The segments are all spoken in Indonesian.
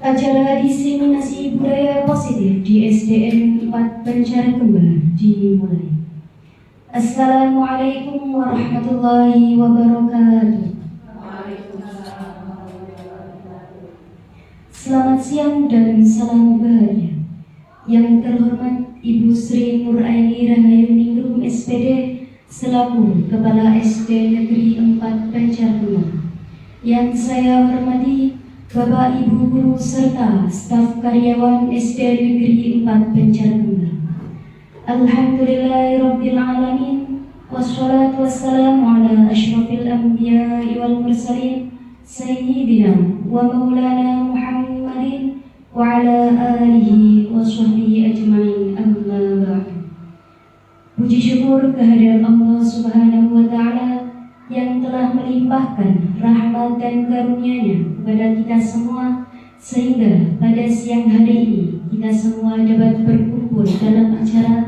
Acara diseminasi budaya positif di SDN 4 Banjarkembar dimulai. Assalamualaikum warahmatullahi wabarakatuh. Selamat siang dan salam bahagia. Yang terhormat Ibu Sri Nur Aini Rahayu Ningrum SPD selaku Kepala SD Negeri 4 Banjarkembar. Yang saya hormati Bapak Ibu Guru serta staf karyawan SD Negeri 4 Banjarkembar. Alhamdulillahirabbil alamin wassalatu wassalamu ala asyrafil anbiya'i wal mursalin sayyidina wa maulana Muhammadin wa ala alihi wa sahbihi ajma'in, amma ba'du. Puji syukur kehadirat Allah Subhanahu wa ta'ala yang telah melimpahkan rahmat dan karunia-Nya kepada kita semua, sehingga pada siang hari ini kita semua dapat berkumpul dalam acara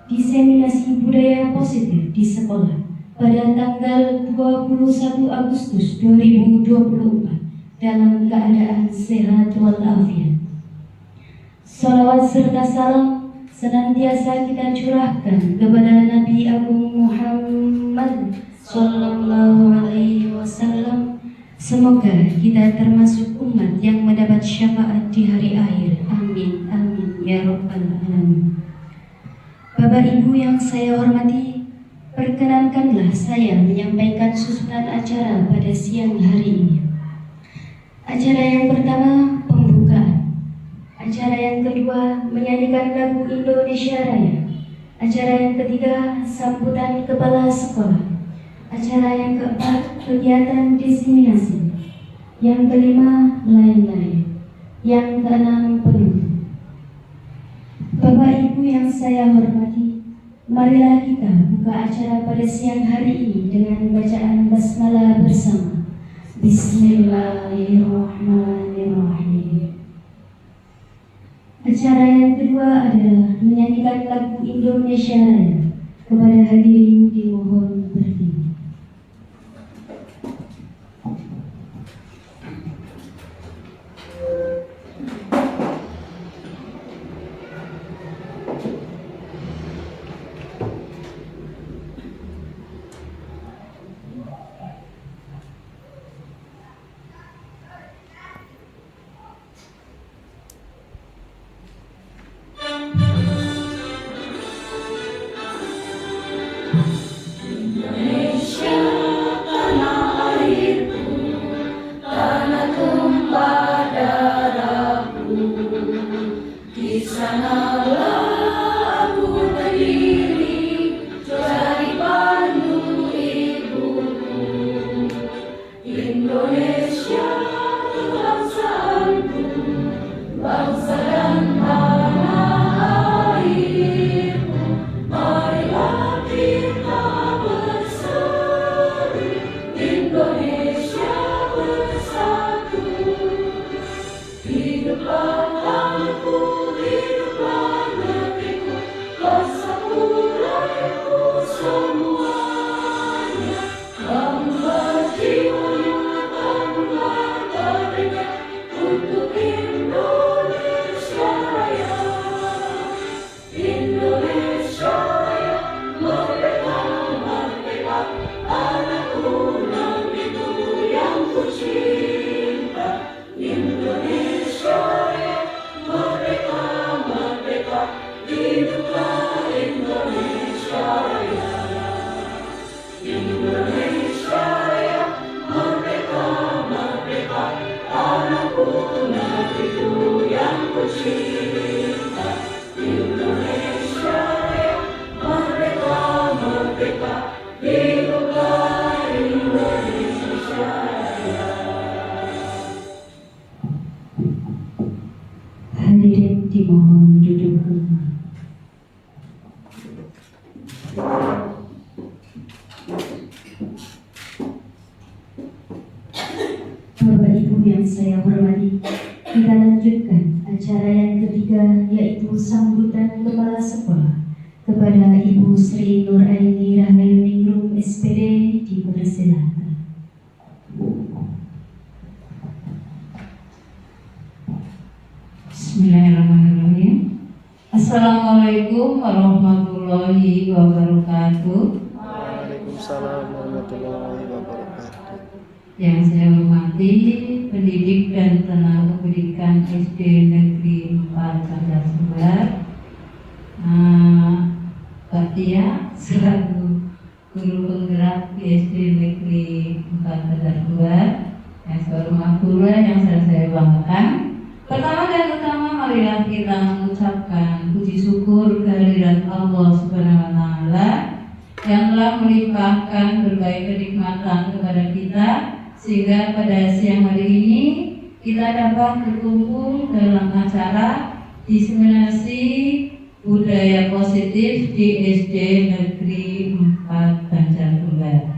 diseminasi budaya positif di sekolah pada tanggal 21 Agustus 2024 dalam keadaan sehat walafiat. Salawat serta salam senantiasa kita curahkan kepada Nabi Agung Muhammad Sallallahu Alaihi Wasallam. Semoga kita termasuk umat yang mendapat syafaat di hari akhir. Amin, amin, ya Rabbal Alamin. Bapak Ibu yang saya hormati, perkenankanlah saya menyampaikan susunan acara pada siang hari ini. Acara yang pertama, pembukaan. Acara yang kedua, menyanyikan lagu Indonesia Raya. Acara yang ketiga, sambutan kepala sekolah. Acara yang keempat, kegiatan diseminasi. Yang kelima, lain-lain. Yang keenam, penutup. Bapak Ibu yang saya hormati, marilah kita buka acara pada siang hari ini dengan bacaan basmalah bersama. Bismillahirrahmanirrahim. Acara yang kedua adalah menyanyikan lagu Indonesia Raya. Kepada hadirin dimohon berdiri. Hadirin dimohon duduk kembali. Bapak Ibu yang saya hormati, kita lanjutkan acara yang ketiga, yaitu sambutan kepala sekolah. Kepada Ibu Sri Nur Aini Rahayu Ningrum SPD dipersilakan. Assalamualaikum warahmatullahi wabarakatuh. Waalaikumsalam warahmatullahi wabarakatuh. Yang saya hormati pendidik dan tenaga pendidikan SD Negeri 4 Banjar Sumber, Pak Tia selaku guru penggerak di SD Negeri 4 Banjar Sumber, yang saya hormati pula yang saya banggakan. Pertama dan utama, marilah kita mengucapkan puji syukur kehadirat Allah Subhanahu wa Ta'ala yang telah melimpahkan berbagai kenikmatan kepada kita, sehingga pada siang hari ini kita dapat berkumpul dalam acara diseminasi budaya positif di SD Negeri 4 Banjarnegara.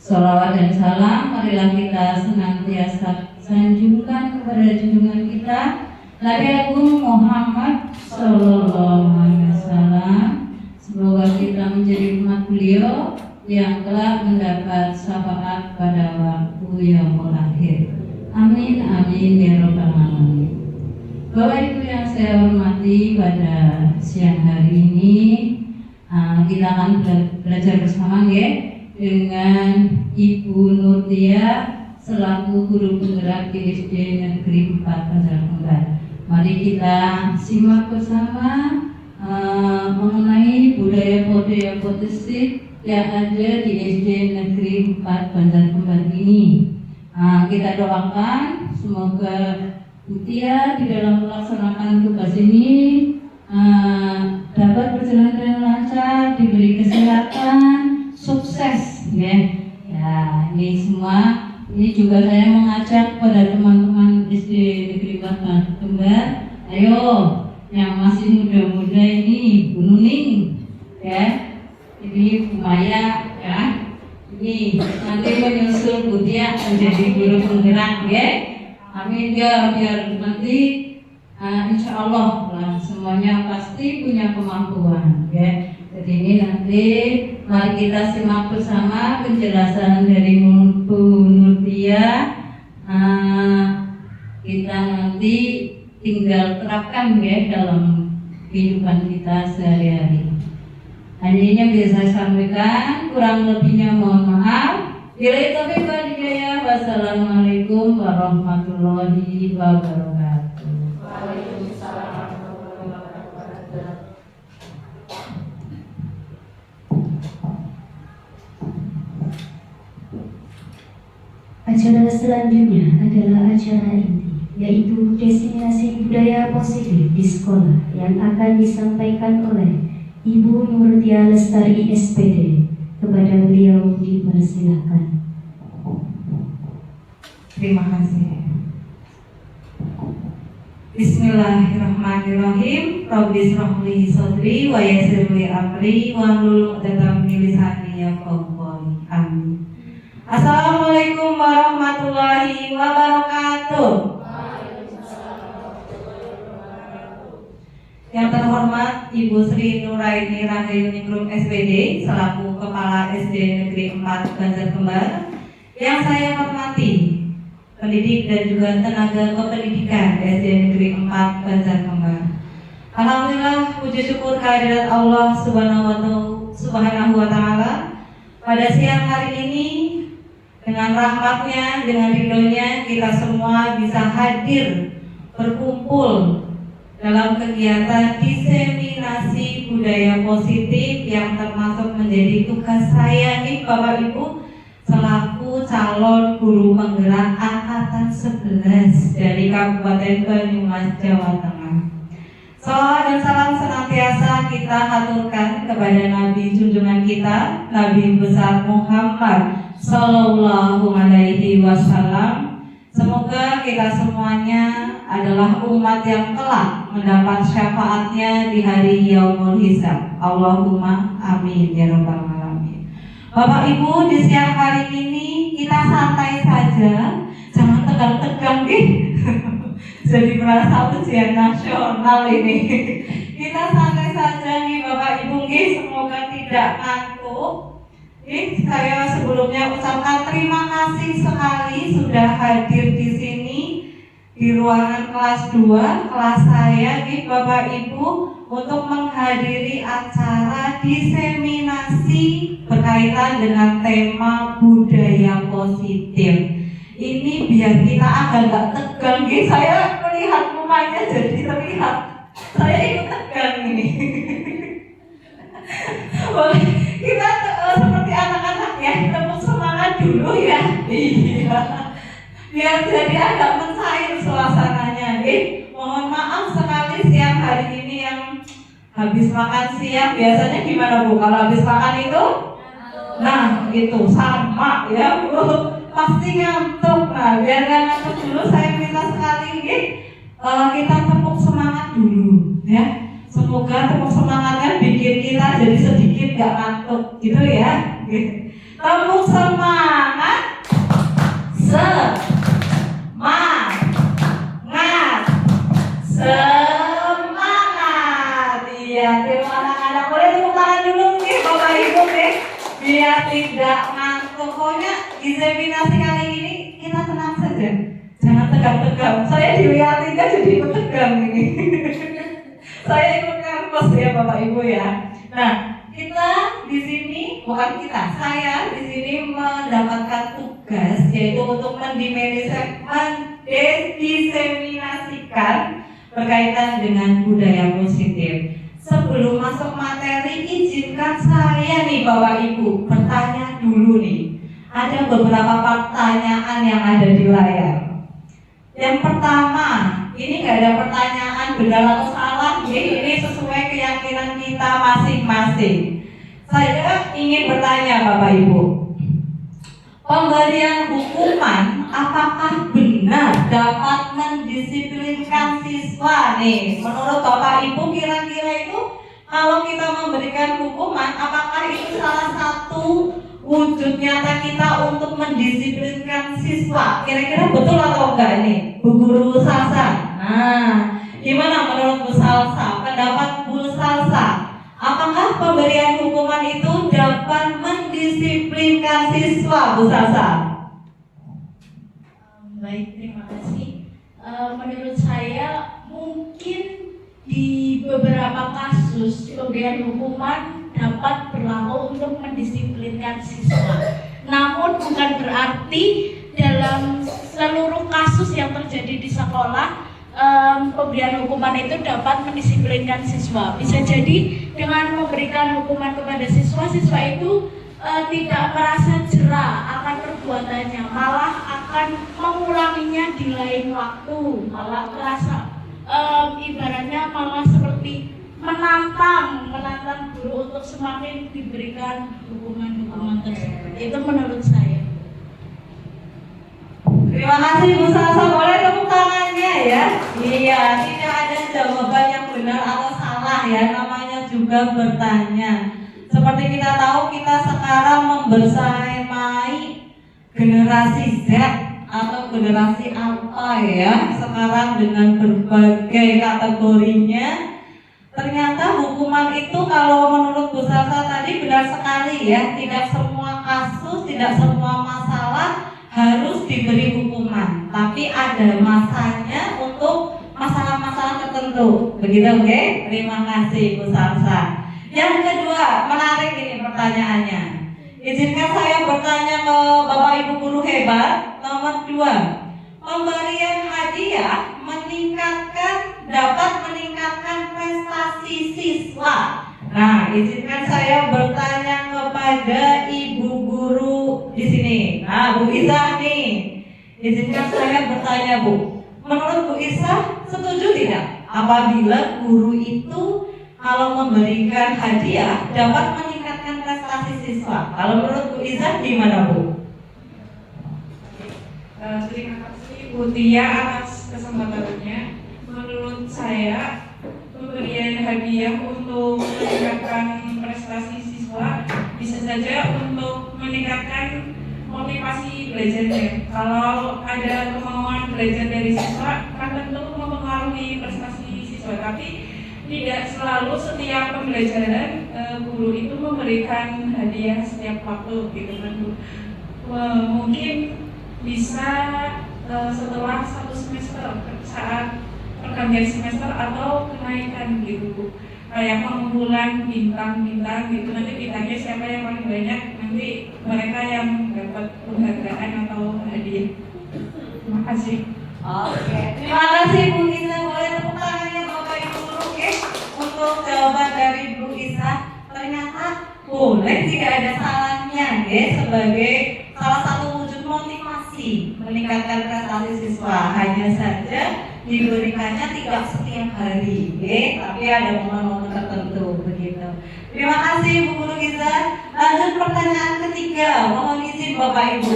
Sholawat dan salam marilah kita senantiasa sanjungkan kepada junjungan kita Nabi Agung Muhammad Sallallahu Alaihi Wasallam. Semoga kita menjadi umat beliau yang telah mendapat syafaat pada waktu yang akhir. Amin amin ya rabbal alamin. Bapak Ibu yang saya hormati, pada siang hari ini kita akan belajar bersama ya dengan Ibu Nurtia selaku guru penggerak di SD Negeri 4 Banjarnegara. Mari kita simak bersama mengenai budaya-budaya positif yang ada di SD Negeri 4 Banjarnegara ini. Kita doakan semoga Nurtia di dalam melaksanakan tugas ini dapat berjalan dengan lancar, diberi kesehatan, sukses ya. Ya, ini semua. Ini juga saya mengajak pada teman-teman SD Negeri 4 Banjarnegara, ayo yang masih muda-muda ini, Bu Nuning ya, ini Bu Maya ya, ini nanti menyusul Bu Tia menjadi guru penggerak ya. Amin ya, biar nanti insya Allah lah, semuanya pasti punya kemampuan ya. Jadi ini nanti mari kita simak bersama penjelasan dari Bu Nurtia. Kita nanti tinggal terapkan ya dalam kehidupan kita sehari-hari. Hanya ini yang bisa saya sampaikan, kurang lebihnya mohon maaf. Bila taufiq wal hidayah, wassalamualaikum warahmatullahi wabarakatuh. Waalaikumsalam warahmatullahi wabarakatuh. Acara selanjutnya adalah acara inti, yaitu diseminasi budaya positif di sekolah yang akan disampaikan oleh Ibu Nurtia Lestari SPD. Kepada beliau dipersilakan. Terima kasih. Bismillahirrahmanirrahim. Rabbi shrah li sadri wa yassir li amri wahlul 'uqdatam min lisani yafqahu qawli. Amin. Assalamualaikum warahmatullahi wabarakatuh. Yang terhormat Ibu Sri Nuraini Rahayuningrum SPD selaku Kepala SD Negeri 4 Banjarnegara, yang saya hormati pendidik dan juga tenaga kependidikan SD Negeri 4 Banjarnegara. Alhamdulillah, puji syukur kehadirat Allah Subhanahu wa Ta'ala pada siang hari ini. Dengan rahmatnya, dengan ridhonya, kita semua bisa hadir berkumpul dalam kegiatan diseminasi budaya positif yang termasuk menjadi tugas saya nih Bapak Ibu selaku calon guru penggerak angkatan 11 dari Kabupaten Banyumas, Jawa Tengah. Salawat dan salam senantiasa kita haturkan kepada Nabi junjungan kita, Nabi besar Muhammad Sallallahu Alaihi Wasallam. Semoga kita semuanya adalah umat yang telah mendapat syafaatnya di hari Yaumul Hisab. Allahumma amin ya rabbal alamin. Bapak Ibu, di siang hari ini kita santai saja, jangan tegang-tegang jadi merasa ujian nasional ini. Kita santai saja nih Bapak Ibu, semoga tidak ngantuk. Saya sebelumnya ucapkan terima kasih sekali sudah hadir di sini di ruangan kelas 2 kelas saya nih Bapak Ibu untuk menghadiri acara diseminasi berkaitan dengan tema budaya positif. Ini biar kita agak gak tegang nih. Saya melihat mukanya jadi terlihat saya ikut tegang ini. Kita seperti anak-anak ya, tepuk semangat dulu ya. Iya. Biar jadi agak mencair suasananya. Mohon maaf sekali siang hari ini yang habis makan siang. Biasanya gimana Bu? Kalau habis makan itu? Nah itu sama ya Bu. Pasti ngantuk. Nah biar gak ngantuk dulu saya minta sekali kita tepuk semangat dulu ya. Semoga tepuk semangatnya bikin kita jadi sedikit gak ngantuk gitu ya. Tepuk semangat. Semangat. Iya, terima anak-anak boleh tepuk tangan dulu nih Bapak Ibu nih, biar tidak ngantuk. Pokoknya diseminasi kali ini kita tenang saja, jangan tegang-tegang. Saya dilihatin kan jadi ikut tegang ini. Saya ikut kampus ya Bapak Ibu ya. Nah, kita di sini saya di sini mendapatkan tugas yaitu untuk mendiseminasikan berkaitan dengan budaya positif. Sebelum masuk materi, izinkan saya nih Bapak Ibu bertanya dulu nih. Ada beberapa pertanyaan yang ada di layar. Yang pertama, ini gak ada pertanyaan benar atau salah, ini sesuai keyakinan kita masing-masing. Saya ingin bertanya Bapak Ibu, pemberian hukuman apakah benar dapat mendisiplinkan siswa nih? Menurut Bapak Ibu kira-kira itu kalau kita memberikan hukuman, apakah itu salah satu wujud nyata kita untuk mendisiplinkan siswa? Kira-kira betul atau enggak ini Bu Guru Salsa? Nah, gimana menurut Bu Salsa? Pendapat Bu Salsa, apakah pemberian hukuman itu dapat mendisiplinkan siswa Bu Salsa? Baik, terima kasih. Menurut saya mungkin di beberapa kasus pemberian hukuman dapat berlaku untuk mendisiplinkan siswa. Namun bukan berarti dalam seluruh kasus yang terjadi di sekolah pemberian hukuman itu dapat mendisiplinkan siswa. Bisa jadi dengan memberikan hukuman kepada siswa, siswa itu tidak merasa jera akan perbuatannya, malah akan mengulanginya di lain waktu, malah merasa ibaratnya malah seperti menantang guru untuk semakin diberikan hukuman tersebut. Itu menurut saya. Terima kasih Bu Salsa, boleh tepuk tangannya ya. Iya, tidak ada jawaban yang benar atau salah ya, namanya juga bertanya. Seperti kita tahu, kita sekarang membersamai generasi Z atau generasi apa ya sekarang dengan berbagai kategorinya. Ternyata hukuman itu kalau menurut Bu Salsa tadi benar sekali ya, tidak semua kasus, tidak semua masalah harus diberi hukuman, tapi ada masanya untuk masalah-masalah tertentu. Begitu, oke? Terima kasih Bu Salsa. Yang kedua, menarik ini pertanyaannya. Izinkan saya bertanya ke Bapak Ibu guru hebat. Nomor 2, pemberian hadiah dapat meningkatkan prestasi siswa. Nah, izinkan saya bertanya kepada Ibu guru di sini. Nah, Bu Isa nih. Izinkan saya bertanya Bu. Menurut Bu Isa, setuju tidak apabila guru itu kalau memberikan hadiah dapat meningkatkan prestasi siswa? Kalau menurut Bu Isa gimana Bu? Terima kasih Bu Tia atas kesempatannya. Menurut saya pemberian hadiah untuk meningkatkan prestasi siswa bisa saja untuk meningkatkan motivasi belajarnya. Kalau ada kemauan belajar dari siswa kan tentu mempengaruhi prestasi siswa, tapi tidak selalu setiap pembelajaran guru itu memberikan hadiah setiap waktu gitu kan Bu. Mungkin bisa setelah satu semester saat pergantian semester atau kenaikan gitu, kayak pengumpulan bintang-bintang gitu. Nanti bintangnya siapa yang paling banyak, nanti mereka yang dapat penghargaan atau hadiah. Terima kasih. Oke, terima kasih Bu Isa. Boleh tepuk tangannya Bapak Ibu guru, oke? Untuk jawaban dari Bu Isa, ternyata boleh, tidak ada salahnya ya, sebagai salah satu wujud motivasi meningkatkan prestasi siswa. Hanya saja diberikannya tidak setiap hari, tapi ada momen-momen tertentu begitu. Terima kasih Bu Guru Giza. Lanjut pertanyaan ketiga, mohon izin Bapak Ibu.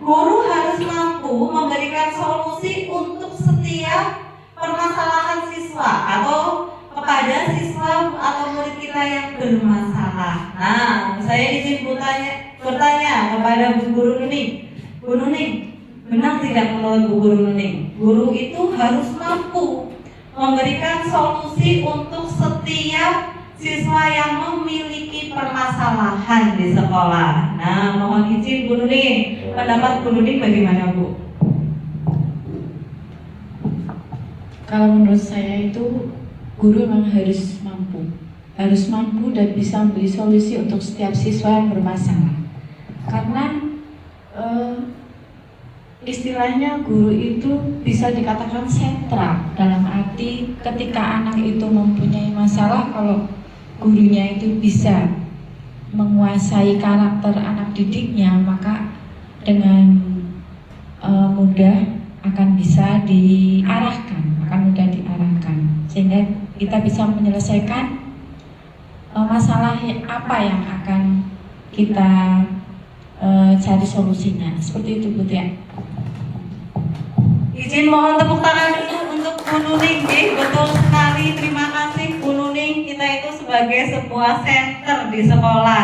Guru harus mampu memberikan solusi untuk setiap permasalahan siswa atau kepada siswa atau murid kita yang bermasalah. Nah, saya izin bertanya kepada Bu Guru Nuning. Bu Nuning, benar tidak menurut Bu Guru Nuning? Guru itu harus mampu memberikan solusi untuk setiap siswa yang memiliki permasalahan di sekolah. Nah, mohon izin Bu Nuning, pendapat Bu Nuning bagaimana Bu? Kalau menurut saya itu guru memang harus mampu dan bisa memberi solusi untuk setiap siswa yang bermasalah. Karena istilahnya guru itu bisa dikatakan sentral, dalam arti ketika anak itu mempunyai masalah, kalau gurunya itu bisa menguasai karakter anak didiknya, maka dengan mudah akan bisa mudah diarahkan, sehingga kita bisa menyelesaikan masalah apa yang akan kita cari solusinya. Seperti itu Bu Tia. Izin mohon tepuk tangan dulu untuk Bu Nuning. Betul sekali, terima kasih Bu Nuning. Kita itu sebagai sebuah center di sekolah,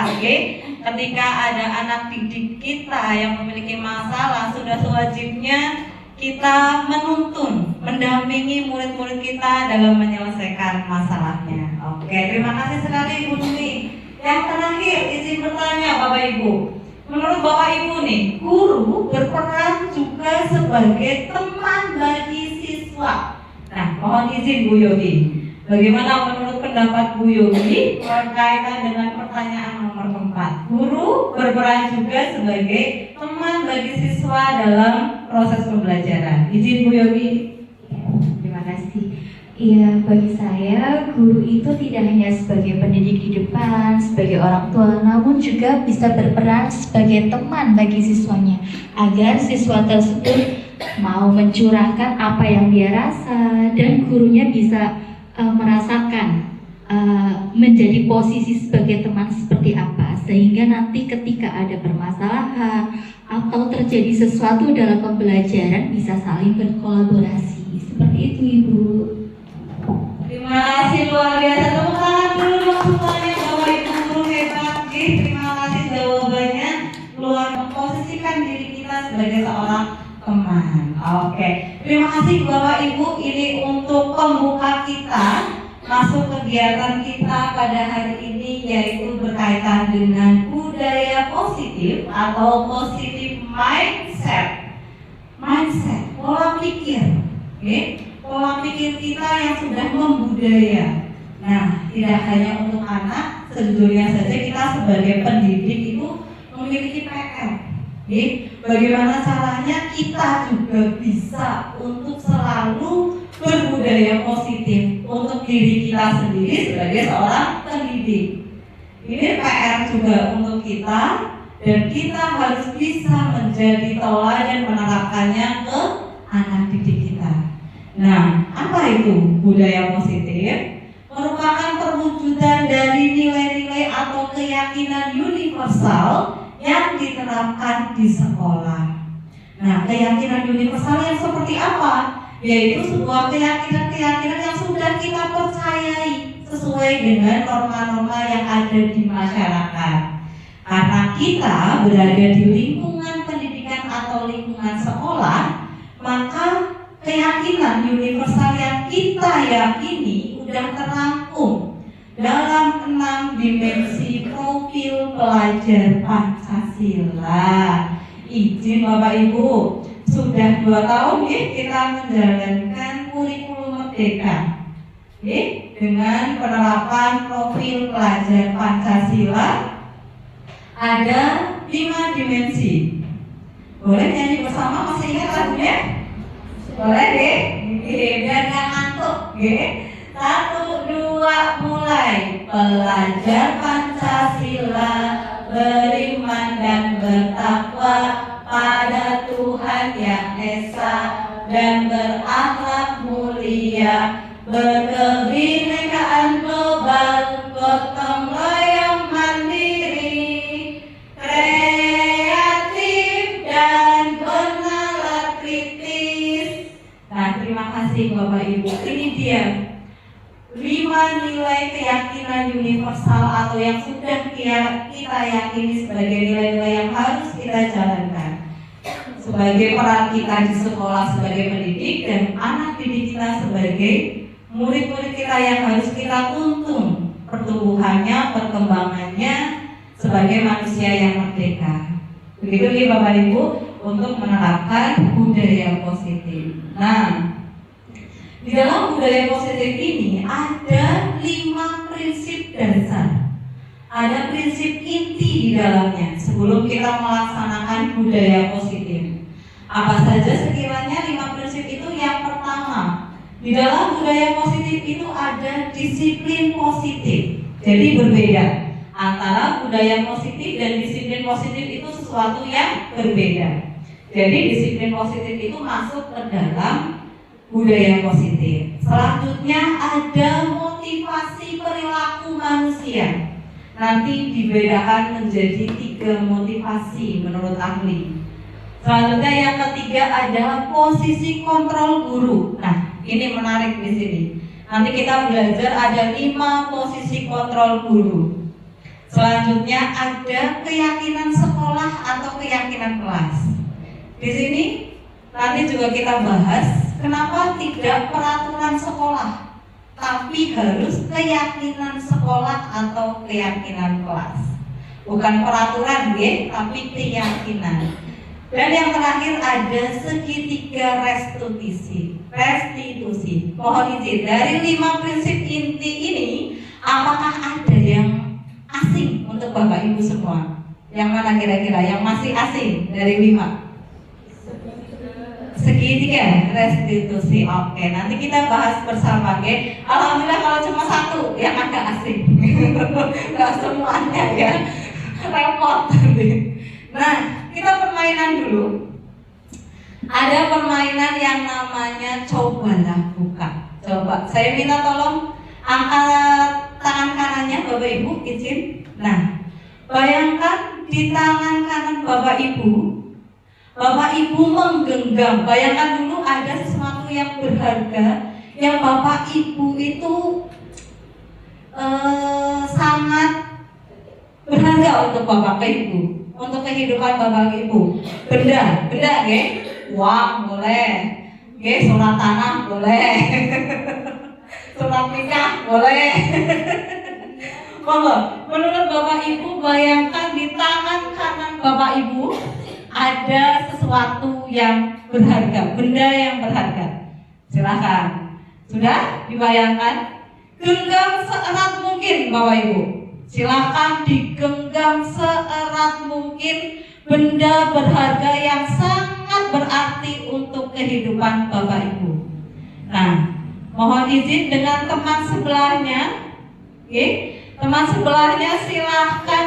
ketika ada anak didik kita yang memiliki masalah, sudah sewajibnya kita menuntun, mendampingi murid-murid kita dalam menyelesaikan masalahnya. Oke, terima kasih sekali Bu Nuning. Yang terakhir, izin bertanya Bapak Ibu. Menurut Bapak Ibu nih, guru berperan juga sebagai teman bagi siswa. Nah, mohon izin Bu Yogi. Bagaimana menurut pendapat Bu Yogi berkaitan dengan pertanyaan nomor 4? Guru berperan juga sebagai teman bagi siswa dalam proses pembelajaran. Izin Bu Yogi. Terima kasih. Iya, bagi saya guru itu tidak hanya sebagai pendidik di depan, sebagai orang tua, namun juga bisa berperan sebagai teman bagi siswanya, agar siswa tersebut mau mencurahkan apa yang dia rasa, dan gurunya bisa merasakan menjadi posisi sebagai teman seperti apa, sehingga nanti ketika ada permasalahan atau terjadi sesuatu dalam pembelajaran bisa saling berkolaborasi. Seperti itu Ibu. Terima kasih luar biasa. Tepuk tangan dulu dong semuanya, Bapak Ibu guru hebat. Terima kasih jawabannya. Luar memposisikan diri kita sebagai seorang teman. Oke. Terima kasih Bapak Ibu. Ini untuk pembuka kita masuk kegiatan kita pada hari ini, yaitu berkaitan dengan budaya positif atau positive mindset. Mindset, pola pikir. Pola pikir kita yang sudah membudaya. Nah, tidak hanya untuk anak, sejujurnya saja kita sebagai pendidik itu memiliki PR. Bagaimana caranya kita juga bisa untuk selalu berbudaya positif untuk diri kita sendiri sebagai seorang pendidik. Ini PR juga untuk kita, dan kita harus bisa menjadi teladan menerapkannya ke anak didik kita. Nah, apa itu budaya positif? Merupakan perwujudan dari nilai-nilai atau keyakinan universal yang diterapkan di sekolah. Nah, keyakinan universal yang seperti apa? Yaitu sebuah keyakinan-keyakinan yang sudah kita percayai sesuai dengan norma-norma yang ada di masyarakat. Karena kita berada di lingkungan pendidikan atau lingkungan sekolah, maka keyakinan universal yang kita yakini sudah terangkum dalam 6 dimensi profil pelajar Pancasila. Izin Bapak Ibu, sudah 2 tahun ya kita menjalankan kurikulum merdeka ya, dengan penerapan profil pelajar Pancasila. Ada 5 dimensi. Boleh nyanyi bersama, masih ingat lagunya? Boleh deh, biar gak ngantuk. 1, 2, mulai. Pelajar Pancasila beriman dan bertakwa pada Tuhan Yang Esa dan berakhlak mulia, berkebinekaan global, gotong royong mandiri, kreatif dan bernalar kritis. Nah, terima kasih Bapak Ibu. Ini dia 5 nilai keyakinan universal atau yang sudah kita yakini sebagai nilai-nilai yang harus kita jalankan sebagai peran kita di sekolah sebagai pendidik dan anak didik kita sebagai murid-murid kita yang harus kita tuntun pertumbuhannya, perkembangannya sebagai manusia yang merdeka. Begitu nih Bapak Ibu untuk menerapkan budaya positif. Nah, di dalam budaya positif ini ada 5 prinsip dasar. Ada prinsip inti di dalamnya sebelum kita melaksanakan budaya positif. Apa saja sekiranya 5 prinsip itu? Yang pertama, di dalam budaya positif itu ada disiplin positif. Jadi berbeda antara budaya positif dan disiplin positif itu sesuatu yang berbeda. Jadi disiplin positif itu masuk ke dalam budaya positif. Selanjutnya ada motivasi perilaku manusia. Nanti dibedakan menjadi 3 motivasi menurut ahli. Selanjutnya yang ketiga adalah posisi kontrol guru. Nah, ini menarik di sini. Nanti kita belajar ada 5 posisi kontrol guru. Selanjutnya ada keyakinan sekolah atau keyakinan kelas. Di sini nanti juga kita bahas kenapa tidak peraturan sekolah, tapi harus keyakinan sekolah atau keyakinan kelas. Bukan peraturan ya, tapi keyakinan. Dan yang terakhir ada segitiga restitusi. Mohon izin, dari 5 prinsip inti ini, apakah ada yang asing untuk Bapak Ibu semua? Yang mana kira-kira yang masih asing dari 5? Segitiga restitusi. Oke, nanti kita bahas bersama ya. Alhamdulillah kalau cuma 1 yang agak asing. Gak semuanya ya. Repot nanti. Nah, kita permainan dulu. Ada permainan yang namanya cobalah buka. Coba, saya minta tolong angkat tangan kanannya Bapak Ibu, izin. Nah, bayangkan di tangan kanan Bapak Ibu menggenggam. Bayangkan dulu ada sesuatu yang berharga yang Bapak Ibu itu sangat berharga untuk Bapak Ibu, untuk kehidupan Bapak Ibu. Benda ya, uang boleh, ya, surat tanah boleh, surat nikah boleh. Menurut Bapak Ibu, bayangkan di tangan kanan Bapak Ibu ada sesuatu yang berharga, benda yang berharga. Silakan. Sudah dibayangkan? Genggam seerat mungkin Bapak Ibu. Silakan digenggam seerat mungkin benda berharga yang sangat berarti untuk kehidupan Bapak Ibu. Nah, mohon izin dengan teman sebelahnya, teman sebelahnya silahkan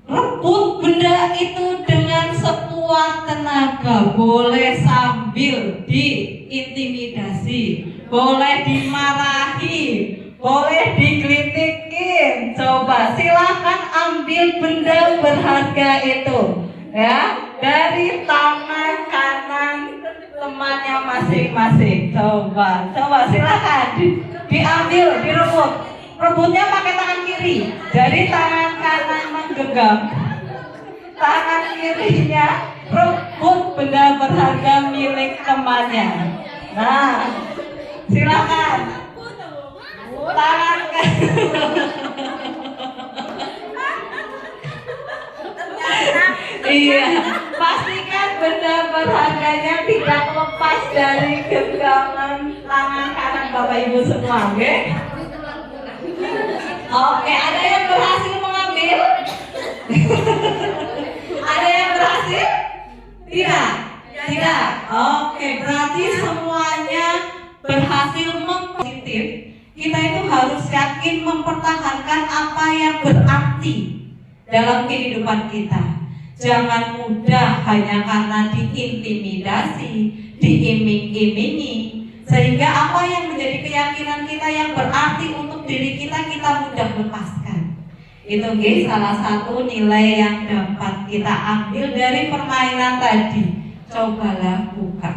rebut benda itu dengan sekuat tenaga. Boleh sambil diintimidasi, boleh dimarahi, boleh dikritikin. Coba silahkan ambil benda berharga itu ya dari tangan kanan temannya masing-masing. Coba silahkan diambil, direbut. Rebutnya pakai tangan kiri. Jadi tangan kanan menggenggam, tangan kirinya rebut benda berharga milik temannya. Nah, silakan. Tangan Iya, pastikan benda berharganya tidak lepas dari genggaman tangan kanan Bapak Ibu semua, oke? Oke, ada yang berhasil mengambil? Ada yang berhasil? Tidak? Tidak? Oke, berarti semuanya berhasil mempositif. Kita itu harus yakin mempertahankan apa yang berarti dalam kehidupan kita. Jangan mudah hanya karena diintimidasi, diiming-imingi, sehingga apa yang menjadi keyakinan kita yang berarti untuk diri kita, kita mudah lepaskan. Itu guys, salah satu nilai yang dapat kita ambil dari permainan tadi. Cobalah buka.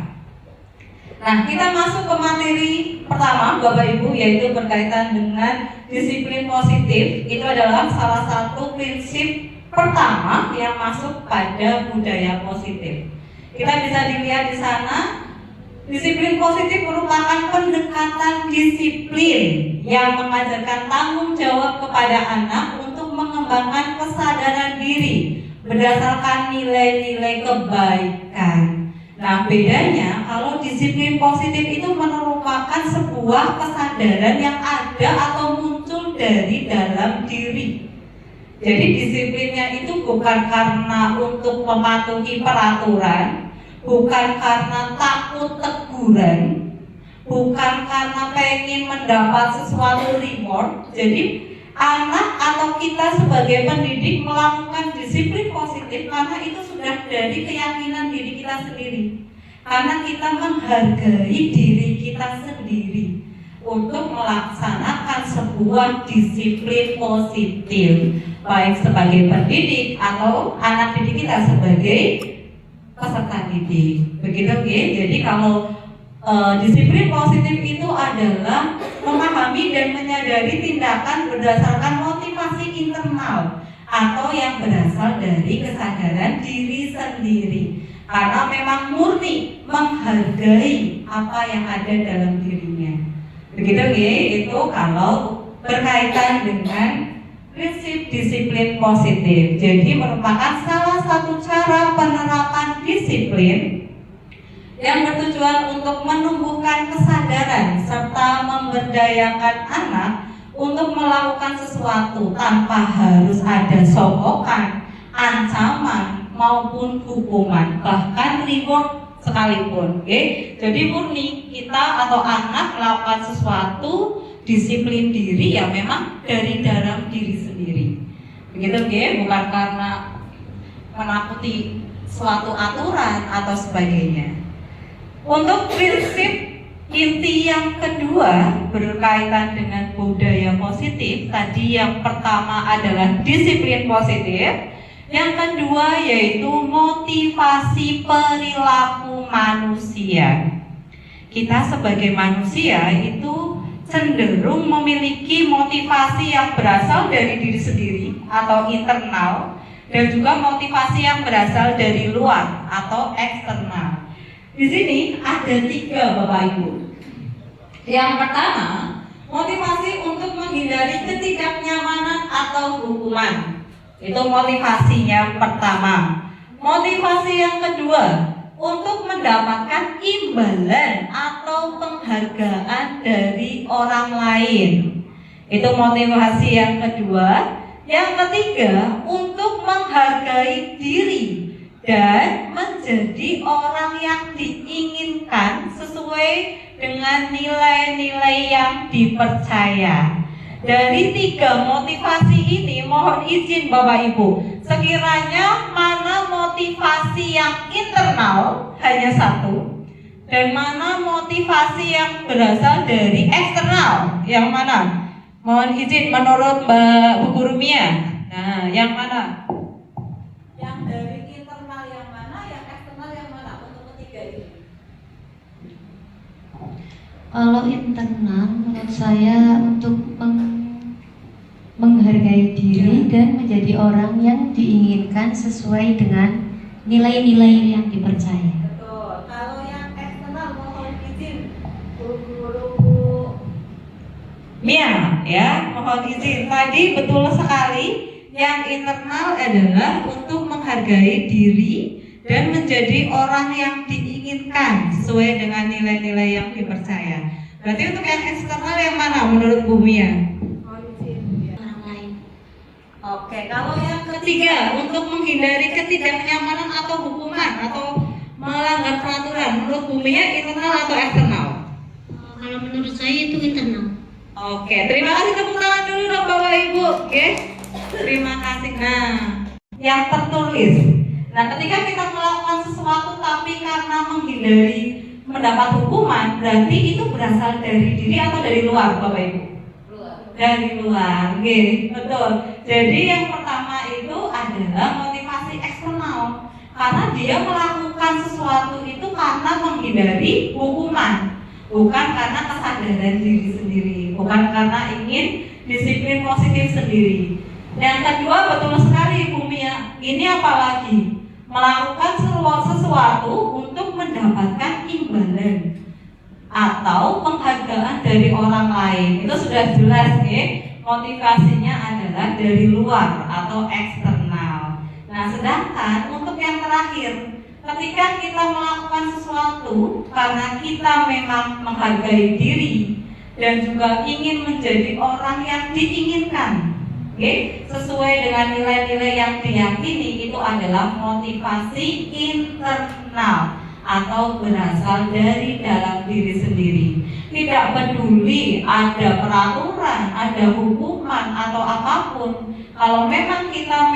Nah, kita masuk ke materi pertama Bapak Ibu, yaitu berkaitan dengan disiplin positif. Itu adalah salah satu prinsip pertama yang masuk pada budaya positif. Kita bisa dilihat di sana, disiplin positif merupakan pendekatan disiplin yang mengajarkan tanggung jawab kepada anak untuk mengembangkan kesadaran diri berdasarkan nilai-nilai kebaikan. Nah, bedanya kalau disiplin positif itu merupakan sebuah kesadaran yang ada atau muncul dari dalam diri. Jadi disiplinnya itu bukan karena untuk mematuhi peraturan, bukan karena takut teguran, bukan karena pengen mendapat sesuatu reward. Jadi anak atau kita sebagai pendidik melakukan disiplin positif karena itu sudah dari keyakinan diri kita sendiri. Karena kita menghargai diri kita sendiri untuk melaksanakan sebuah disiplin positif, baik sebagai pendidik atau anak didik kita sebagai peserta didik. Begitu ya. Jadi kalau disiplin positif itu adalah memahami dan menyadari tindakan berdasarkan motivasi internal atau yang berasal dari kesadaran diri sendiri, karena memang murni menghargai apa yang ada dalam dirinya. Begitu ya, itu kalau berkaitan dengan prinsip disiplin positif. Jadi merupakan salah satu cara penerapan disiplin yang bertujuan untuk menumbuhkan kesadaran serta memberdayakan anak untuk melakukan sesuatu tanpa harus ada sokokan, ancaman maupun hukuman, bahkan reward sekalipun. Jadi murni kita atau anak melakukan sesuatu disiplin diri ya memang dari dalam diri sendiri. Begitu bukan karena menakuti suatu aturan atau sebagainya. Untuk prinsip inti yang kedua berkaitan dengan budaya positif, tadi yang pertama adalah disiplin positif, yang kedua yaitu motivasi perilaku manusia. Kita sebagai manusia itu cenderung memiliki motivasi yang berasal dari diri sendiri atau internal, dan juga motivasi yang berasal dari luar atau eksternal. Di sini ada 3 Bapak Ibu. Yang pertama, motivasi untuk menghindari ketidaknyamanan atau hukuman. Itu motivasi yang pertama. Motivasi yang kedua, untuk mendapatkan imbalan atau penghargaan dari orang lain. Itu motivasi yang kedua. Yang ketiga, untuk menghargai diri dan menjadi orang yang diinginkan sesuai dengan nilai-nilai yang dipercaya. Dari 3 motivasi ini, mohon izin Bapak Ibu, sekiranya mana motivasi yang internal hanya 1 dan mana motivasi yang berasal dari eksternal, yang mana? Mohon izin menurut Mbak Bu Guru Mia. Nah, yang mana? Yang dari internal yang mana, yang eksternal yang mana untuk ketiga ini? Kalau internal menurut saya untuk menghargai diri dan menjadi orang yang diinginkan sesuai dengan nilai-nilai yang dipercaya. Betul. Kalau yang eksternal mohon izin Bu Guru Mia ya, mohon izin. Tadi betul sekali, yang internal adalah untuk menghargai diri dan menjadi orang yang diinginkan sesuai dengan nilai-nilai yang dipercaya. Berarti untuk yang eksternal yang mana menurut Bu Mia? Orang lain. Oke, kalau yang ketiga untuk menghindari ketidaknyamanan atau hukuman atau melanggar peraturan, menurut Bu Mia internal atau eksternal? Kalau menurut saya itu internal. Oke, terima kasih, tepuk tangan dulu dong Bapak Ibu. Oke, terima kasih. Nah, yang tertulis. Nah, ketika kita melakukan sesuatu tapi karena menghindari mendapat hukuman, berarti itu berasal dari diri atau dari luar, Bapak Ibu? Dari luar, oke, betul. Jadi yang pertama itu adalah motivasi eksternal, karena dia melakukan sesuatu itu karena menghindari hukuman, bukan karena kesadaran diri sendiri, bukan karena ingin disiplin positif sendiri. Yang kedua, betul sekali Bu Mia, ini apalagi melakukan sesuatu untuk mendapatkan imbalan atau penghargaan dari orang lain. Itu sudah jelas nih, motivasinya adalah dari luar atau eksternal. Nah, sedangkan untuk yang terakhir, ketika kita melakukan sesuatu karena kita memang menghargai diri dan juga ingin menjadi orang yang diinginkan, sesuai dengan nilai-nilai yang diyakini, itu adalah motivasi internal atau berasal dari dalam diri sendiri. Tidak peduli ada peraturan, ada hukuman atau apapun. Kalau memang kita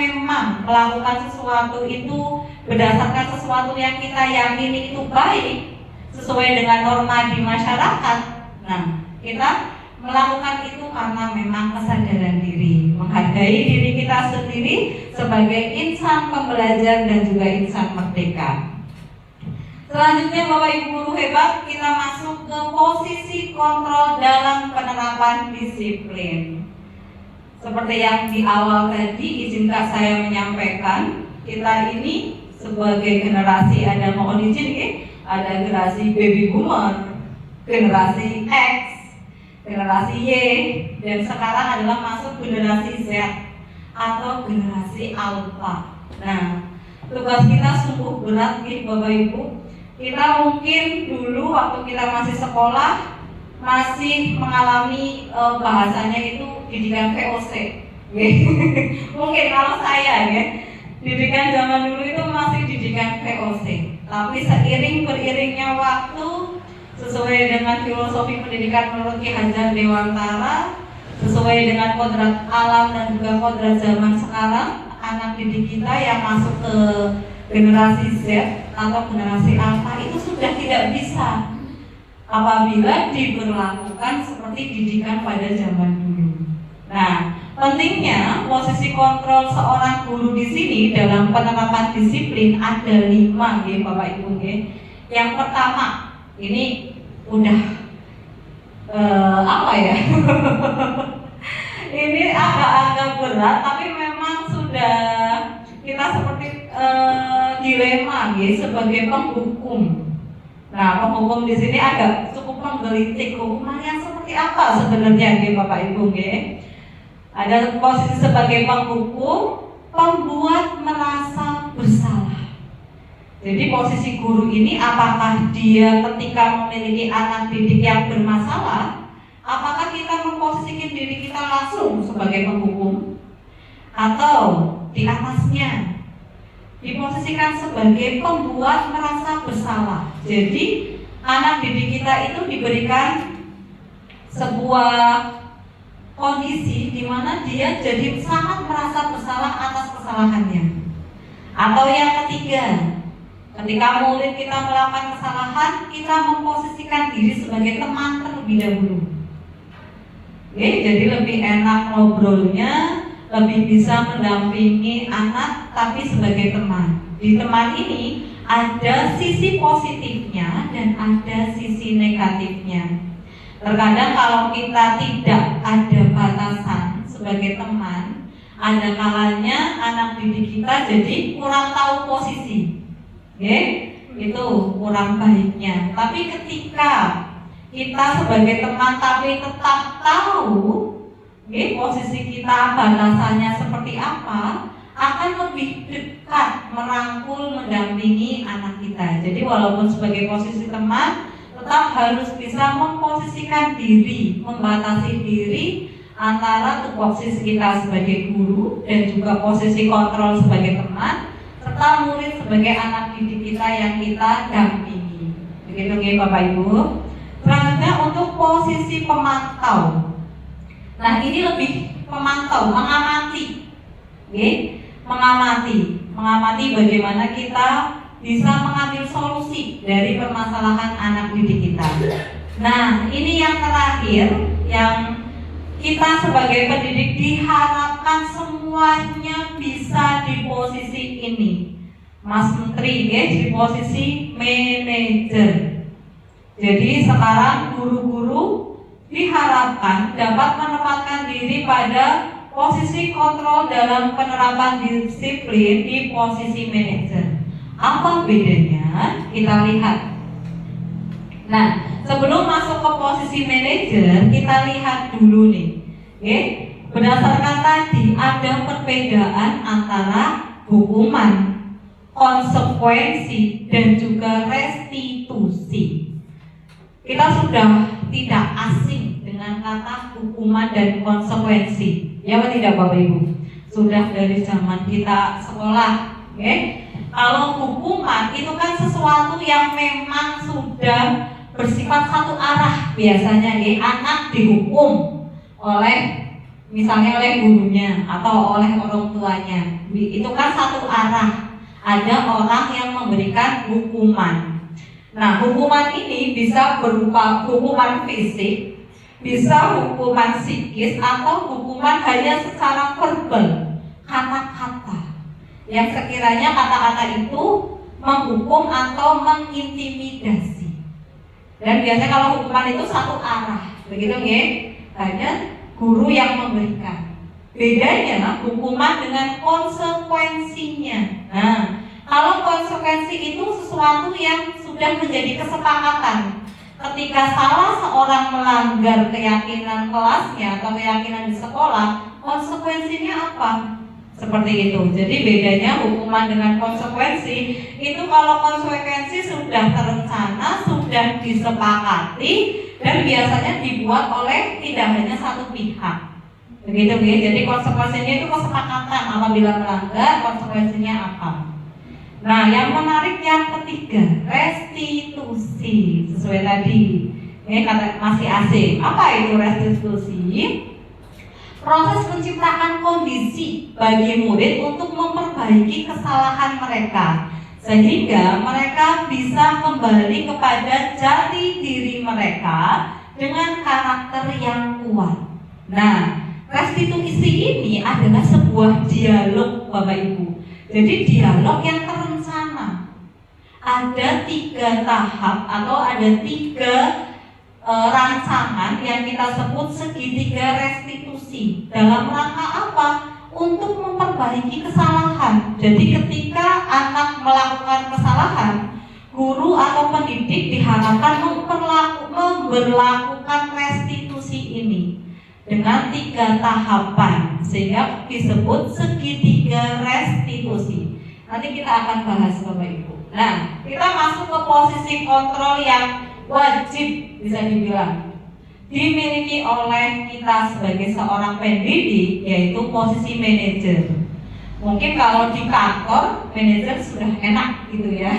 melakukan sesuatu itu berdasarkan sesuatu yang kita yakini itu baik, sesuai dengan norma di masyarakat, nah kita melakukan itu karena memang kesadaran diri, menghargai diri kita sendiri sebagai insan pembelajar dan juga insan merdeka. Selanjutnya Bapak Ibu guru hebat, kita masuk ke posisi kontrol dalam penerapan disiplin. Seperti yang di awal tadi, izinkan saya menyampaikan, kita ini sebagai generasi, ada mohon izin ya, ada generasi baby boomer, generasi X, generasi Y, dan sekarang adalah masuk generasi Z atau generasi Alpha. Nah, tugas kita sungguh berat nih Bapak Ibu. Kita mungkin dulu waktu kita masih sekolah masih mengalami bahasanya itu didikan VOC. Mungkin kalau saya ya, didikan zaman dulu itu masih didikan VOC. Tapi seiring beriringnya waktu, sesuai dengan filosofi pendidikan menurut Ki Hajar Dewantara, sesuai dengan kodrat alam dan juga kodrat zaman sekarang, anak didik kita yang masuk ke generasi Z atau generasi Alpha itu sudah tidak bisa apabila diberlakukan seperti didikan pada zaman dulu. Nah, pentingnya posisi kontrol seorang guru di sini dalam penerapan disiplin ada 5 ya Bapak Ibu ya. Yang pertama, ini udah apa ya? Ini agak-agak berat, tapi memang sudah kita seperti dilema ya sebagai penghukum. Nah, penghukum di sini agak cukup menggelitik, hukuman yang seperti apa sebenarnya ya Bapak Ibu ya? Ada posisi sebagai penghukum, pembuat merasa bersalah. Jadi posisi guru ini apakah dia ketika memiliki anak didik yang bermasalah, apakah kita memposisikan diri kita langsung sebagai penghukum, atau di atasnya diposisikan sebagai pembuat merasa bersalah. Jadi anak didik kita itu diberikan sebuah kondisi di mana dia jadi sangat merasa bersalah atas kesalahannya. Atau yang ketiga, ketika murid kita melakukan kesalahan, kita memposisikan diri sebagai teman terlebih dahulu. Jadi lebih enak ngobrolnya, lebih bisa mendampingi anak tapi sebagai teman. Di teman ini ada sisi positifnya dan ada sisi negatifnya. Terkadang kalau kita tidak ada batasan sebagai teman, ada kalanya anak didik kita jadi kurang tahu posisi. Itu kurang baiknya. Tapi ketika kita sebagai teman tapi tetap tahu posisi kita, batasannya seperti apa, akan lebih dekat merangkul, mendampingi anak kita. Jadi walaupun sebagai posisi teman, tetap harus bisa memposisikan diri, membatasi diri antara posisi kita sebagai guru dan juga posisi kontrol sebagai teman, serta murid sebagai anak didik kita yang kita dampingi. Begitu ya Bapak Ibu. Selanjutnya untuk posisi pemantau. Nah ini lebih pemantau, mengamati, mengamati bagaimana kita bisa mengambil solusi dari permasalahan anak didik kita. Nah ini yang terakhir yang kita sebagai pendidik diharapkan semuanya bisa di posisi ini, Mas Menteri, di posisi manajer. Jadi sekarang guru-guru diharapkan dapat menempatkan diri pada posisi kontrol dalam penerapan disiplin di posisi manajer. Apa bedanya? Kita lihat. Nah, sebelum masuk ke posisi manajer, kita lihat dulu nih. Berdasarkan tadi ada perbedaan antara hukuman, konsekuensi, dan juga restitusi. Kita sudah tidak asing dengan kata hukuman dan konsekuensi, ya tidak Bapak Ibu? Sudah dari zaman kita sekolah, Kalau hukuman itu kan sesuatu yang memang sudah bersifat satu arah biasanya, anak dihukum misalnya oleh gurunya atau oleh orang tuanya. Itu kan satu arah. Ada orang yang memberikan hukuman. Nah, hukuman ini bisa berupa hukuman fisik, bisa hukuman psikis, atau hukuman hanya secara verbal, kata-kata. Yang sekiranya kata-kata itu menghukum atau mengintimidasi. Dan biasanya kalau hukuman itu satu arah, begitu nggih? Hanya guru yang memberikan. Bedanya hukuman dengan konsekuensinya. Nah, kalau konsekuensi itu sesuatu yang sudah menjadi kesepakatan. Ketika salah seorang melanggar keyakinan kelasnya atau keyakinan di sekolah, konsekuensinya apa? Seperti itu. Jadi bedanya hukuman dengan konsekuensi itu, kalau konsekuensi sudah terencana, sudah disepakati, dan biasanya dibuat oleh tidak hanya satu pihak. Begitu ya. Jadi konsekuensinya itu kesepakatan, apabila melanggar konsekuensinya apa. Nah, yang menarik yang ketiga, restitusi. Sesuai tadi, ini kata masih asing. Apa itu restitusi? Proses menciptakan kondisi bagi murid untuk memperbaiki kesalahan mereka, sehingga mereka bisa kembali kepada jati diri mereka dengan karakter yang kuat. Nah, restitusi ini adalah sebuah dialog Bapak Ibu. Jadi dialog yang terencana. Ada 3 tahap atau ada 3 rancangan yang kita sebut segitiga restitusi. Dalam rangka apa? Untuk memperbaiki kesalahan. Jadi ketika anak melakukan kesalahan, guru atau pendidik diharapkan memberlakukan restitusi ini dengan 3 tahapan, sehingga disebut segitiga restitusi. Nanti kita akan bahas Bapak Ibu. Nah, kita masuk ke posisi kontrol yang wajib bisa dibilang dimiliki oleh kita sebagai seorang pendidik, yaitu posisi manajer. Mungkin kalau di kantor manajer sudah enak gitu ya.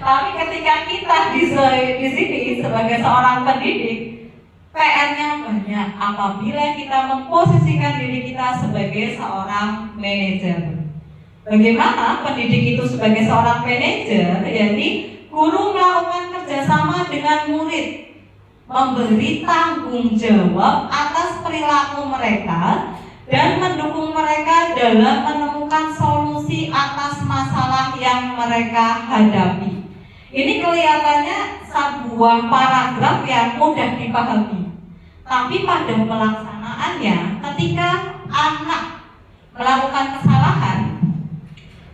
Tapi ketika kita di sini sebagai seorang pendidik, PR-nya banyak apabila kita memposisikan diri kita sebagai seorang manajer. Bagaimana pendidik itu sebagai seorang manajer? Jadi guru melakukan kerjasama dengan murid, memberi tanggung jawab atas perilaku mereka dan mendukung mereka dalam menemukan solusi atas masalah yang mereka hadapi. Ini kelihatannya sebuah paragraf yang mudah dipahami, tapi pada pelaksanaannya, ketika anak melakukan kesalahan,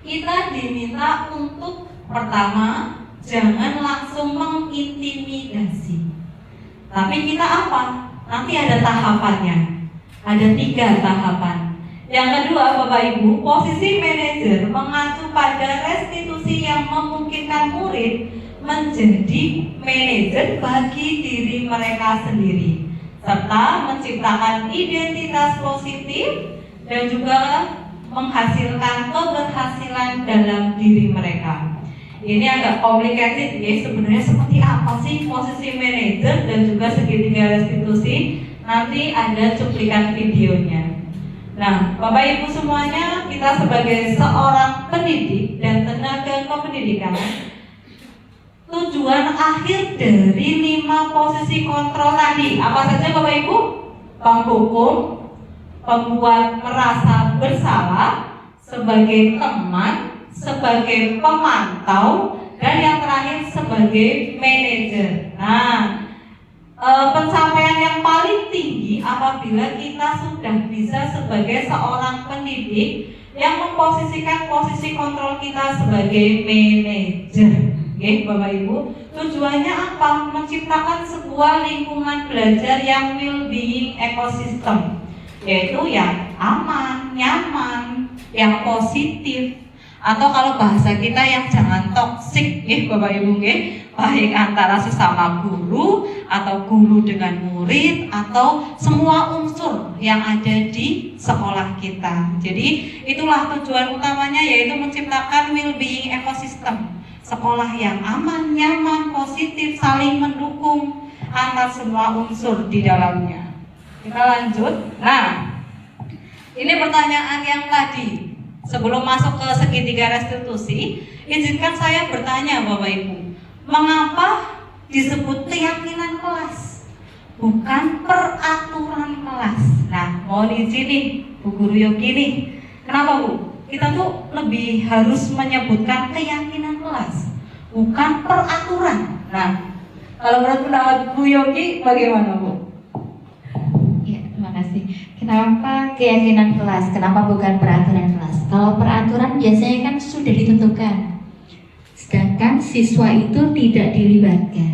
kita diminta untuk pertama, jangan langsung mengintimidasi. Tapi kita apa? Nanti ada tahapannya. Ada 3 tahapan. Yang kedua, Bapak Ibu, posisi manajer mengacu pada restitusi yang memungkinkan murid menjadi manajer bagi diri mereka sendiri, serta menciptakan identitas positif dan juga menghasilkan keberhasilan dalam diri mereka. Ini agak complicated ya, sebenarnya seperti apa sih posisi manajer dan juga segitiga restitusi? Nanti ada cuplikan videonya. Nah, Bapak Ibu semuanya, kita sebagai seorang pendidik dan tenaga kependidikan, tujuan akhir dari 5 posisi kontrol tadi apa saja Bapak Ibu? Penghukum, pembuat merasa bersalah, sebagai teman, sebagai pemantau, dan yang terakhir sebagai manajer. Nah, pencapaian yang paling tinggi apabila kita sudah bisa sebagai seorang pendidik yang memposisikan posisi kontrol kita sebagai manajer. Oke, Bapak Ibu, tujuannya apa? Menciptakan sebuah lingkungan belajar yang well-being ekosistem, yaitu yang aman, nyaman, yang positif, atau kalau bahasa kita yang jangan toksik, Bapak Ibu, baik antara sesama guru atau guru dengan murid atau semua unsur yang ada di sekolah kita. Jadi itulah tujuan utamanya, yaitu menciptakan well-being ekosistem, sekolah yang aman, nyaman, positif, saling mendukung antar semua unsur di dalamnya. Kita lanjut. Nah, ini pertanyaan yang tadi. Sebelum masuk ke segitiga restitusi, izinkan saya bertanya Bapak Ibu, mengapa disebut keyakinan kelas, bukan peraturan kelas? Nah, mohon izin nih, Bu Guru Yogi nih, kenapa Bu? Kita tuh lebih harus menyebutkan keyakinan kelas, bukan peraturan. Nah, kalau menurut pendapat Bu Yogi, bagaimana Bu? Ya, terima kasih. Kenapa keyakinan kelas? Kenapa bukan peraturan kelas? Kalau peraturan biasanya kan sudah ditentukan, sedangkan siswa itu tidak dilibatkan.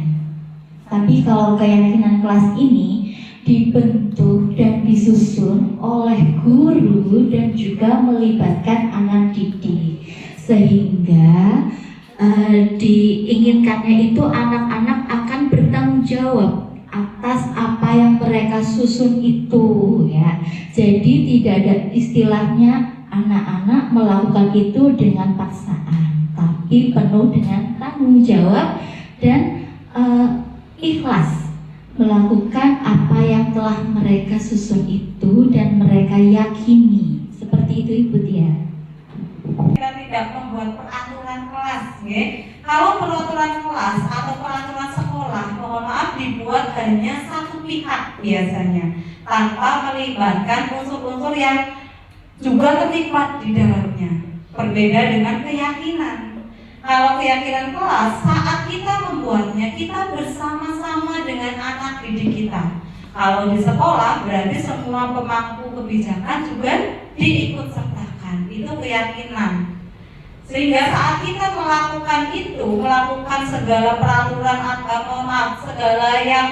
Tapi kalau keyakinan kelas ini dibentuk dan disusun oleh guru dan juga melibatkan anak didik, sehingga diinginkannya itu anak-anak akan bertanggung jawab atas apa yang mereka susun itu, ya. Jadi tidak ada istilahnya anak-anak melakukan itu dengan paksaan, tapi penuh dengan tanggung jawab dan ikhlas melakukan apa yang telah mereka susun itu dan mereka yakini. Seperti itu Ibu Tia. Kita tidak membuat peraturan kelas, ya. Kalau peraturan kelas atau peraturan sekolah, mohon maaf, dibuat hanya satu pihak biasanya, tanpa melibatkan unsur-unsur yang juga terlibat di dalamnya. Berbeda dengan keyakinan. Kalau keyakinan kelas, saat kita membuatnya, kita bersama-sama dengan anak didik kita. Kalau di sekolah, berarti semua pemangku kebijakan juga diikutsertakan. Itu keyakinan. Sehingga saat kita melakukan itu, melakukan segala peraturan agama, segala yang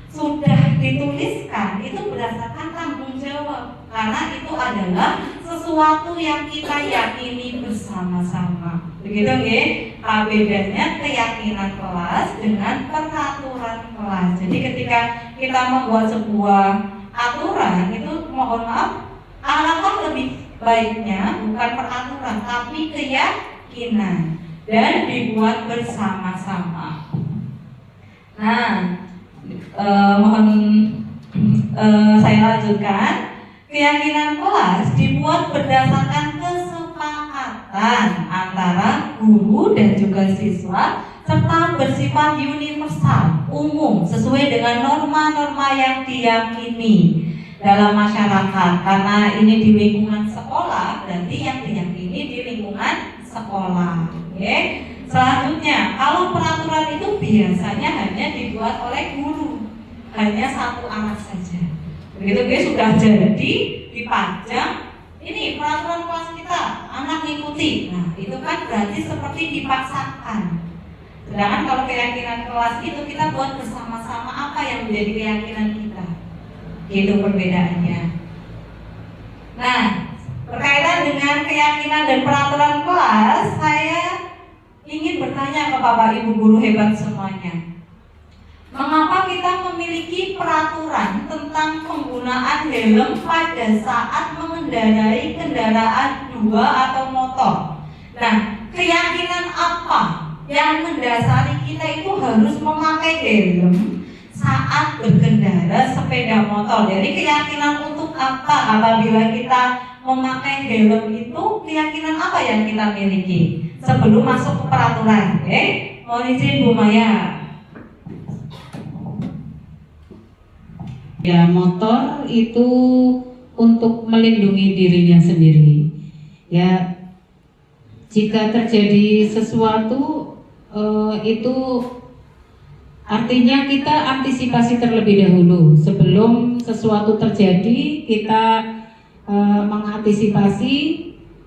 sudah dituliskan, itu berdasarkan tanggung jawab. Karena itu adalah sesuatu yang kita yakini bersama-sama. Begitu nggih? Bedanya keyakinan kelas dengan peraturan kelas. Jadi ketika kita membuat sebuah aturan, itu mohon maaf, alangkah lebih baiknya bukan peraturan tapi keyakinan dan dibuat bersama-sama. Nah, mohon saya lanjutkan. Keyakinan kelas dibuat berdasarkan kesepakatan antara guru dan juga siswa, serta bersifat universal, umum, sesuai dengan norma-norma yang diyakini dalam masyarakat. Karena ini di lingkungan sekolah, berarti yang diyakini di lingkungan sekolah. Oke. Selanjutnya, kalau peraturan itu biasanya hanya dibuat oleh guru, hanya satu anak saja. Begitu guys, sudah jadi dipajang, ini peraturan kelas kita, anak ikuti. Nah, itu kan berarti seperti dipaksakan. Sedangkan kalau keyakinan kelas itu kita buat bersama-sama apa yang menjadi keyakinan kita. Gitu perbedaannya. Nah, keyakinan dan peraturan kelas, saya ingin bertanya ke Bapak Ibu guru hebat semuanya. Mengapa kita memiliki peraturan tentang penggunaan helm pada saat mengendarai kendaraan dua atau motor? Nah, keyakinan apa yang mendasari kita itu harus memakai helm saat berkendara sepeda motor? Jadi keyakinan untuk apa apabila kita memakai helm itu? Keyakinan apa yang kita miliki sebelum masuk ke peraturan? Mohon izin Bu Maya. Ya, motor itu untuk melindungi dirinya sendiri. Ya, jika terjadi sesuatu itu artinya kita antisipasi terlebih dahulu. Sebelum sesuatu terjadi, kita mengantisipasi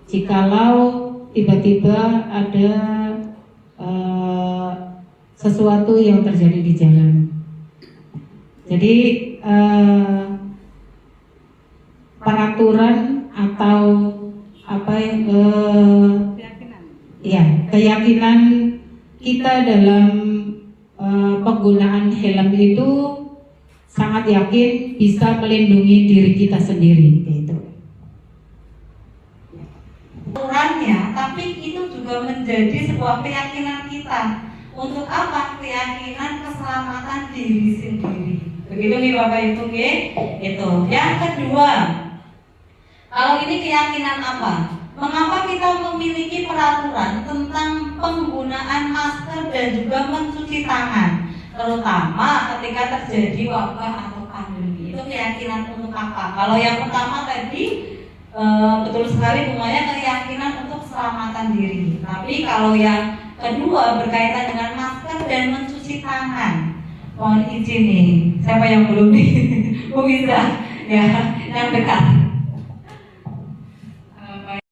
jikalau tiba-tiba ada sesuatu yang terjadi di jalan. Jadi peraturan atau keyakinan kita dalam penggunaan helm itu sangat yakin bisa melindungi diri kita sendiri, gitu. Aturannya, tapi itu juga menjadi sebuah keyakinan kita. Untuk apa? Keyakinan keselamatan diri sendiri. Begitu nih Bapak Ibu, itu. Yang kedua, kalau ini keyakinan apa? Mengapa kita memiliki peraturan tentang penggunaan masker dan juga mencuci tangan, terutama ketika terjadi wabah atau pandemi? Itu keyakinan untuk apa? Kalau yang pertama tadi betul sekali, semuanya keyakinan untuk keselamatan diri. Tapi kalau yang kedua berkaitan dengan masker dan mencuci tangan, mohon izin nih, siapa yang belum nih? Bu Miza, ya, yang dekat.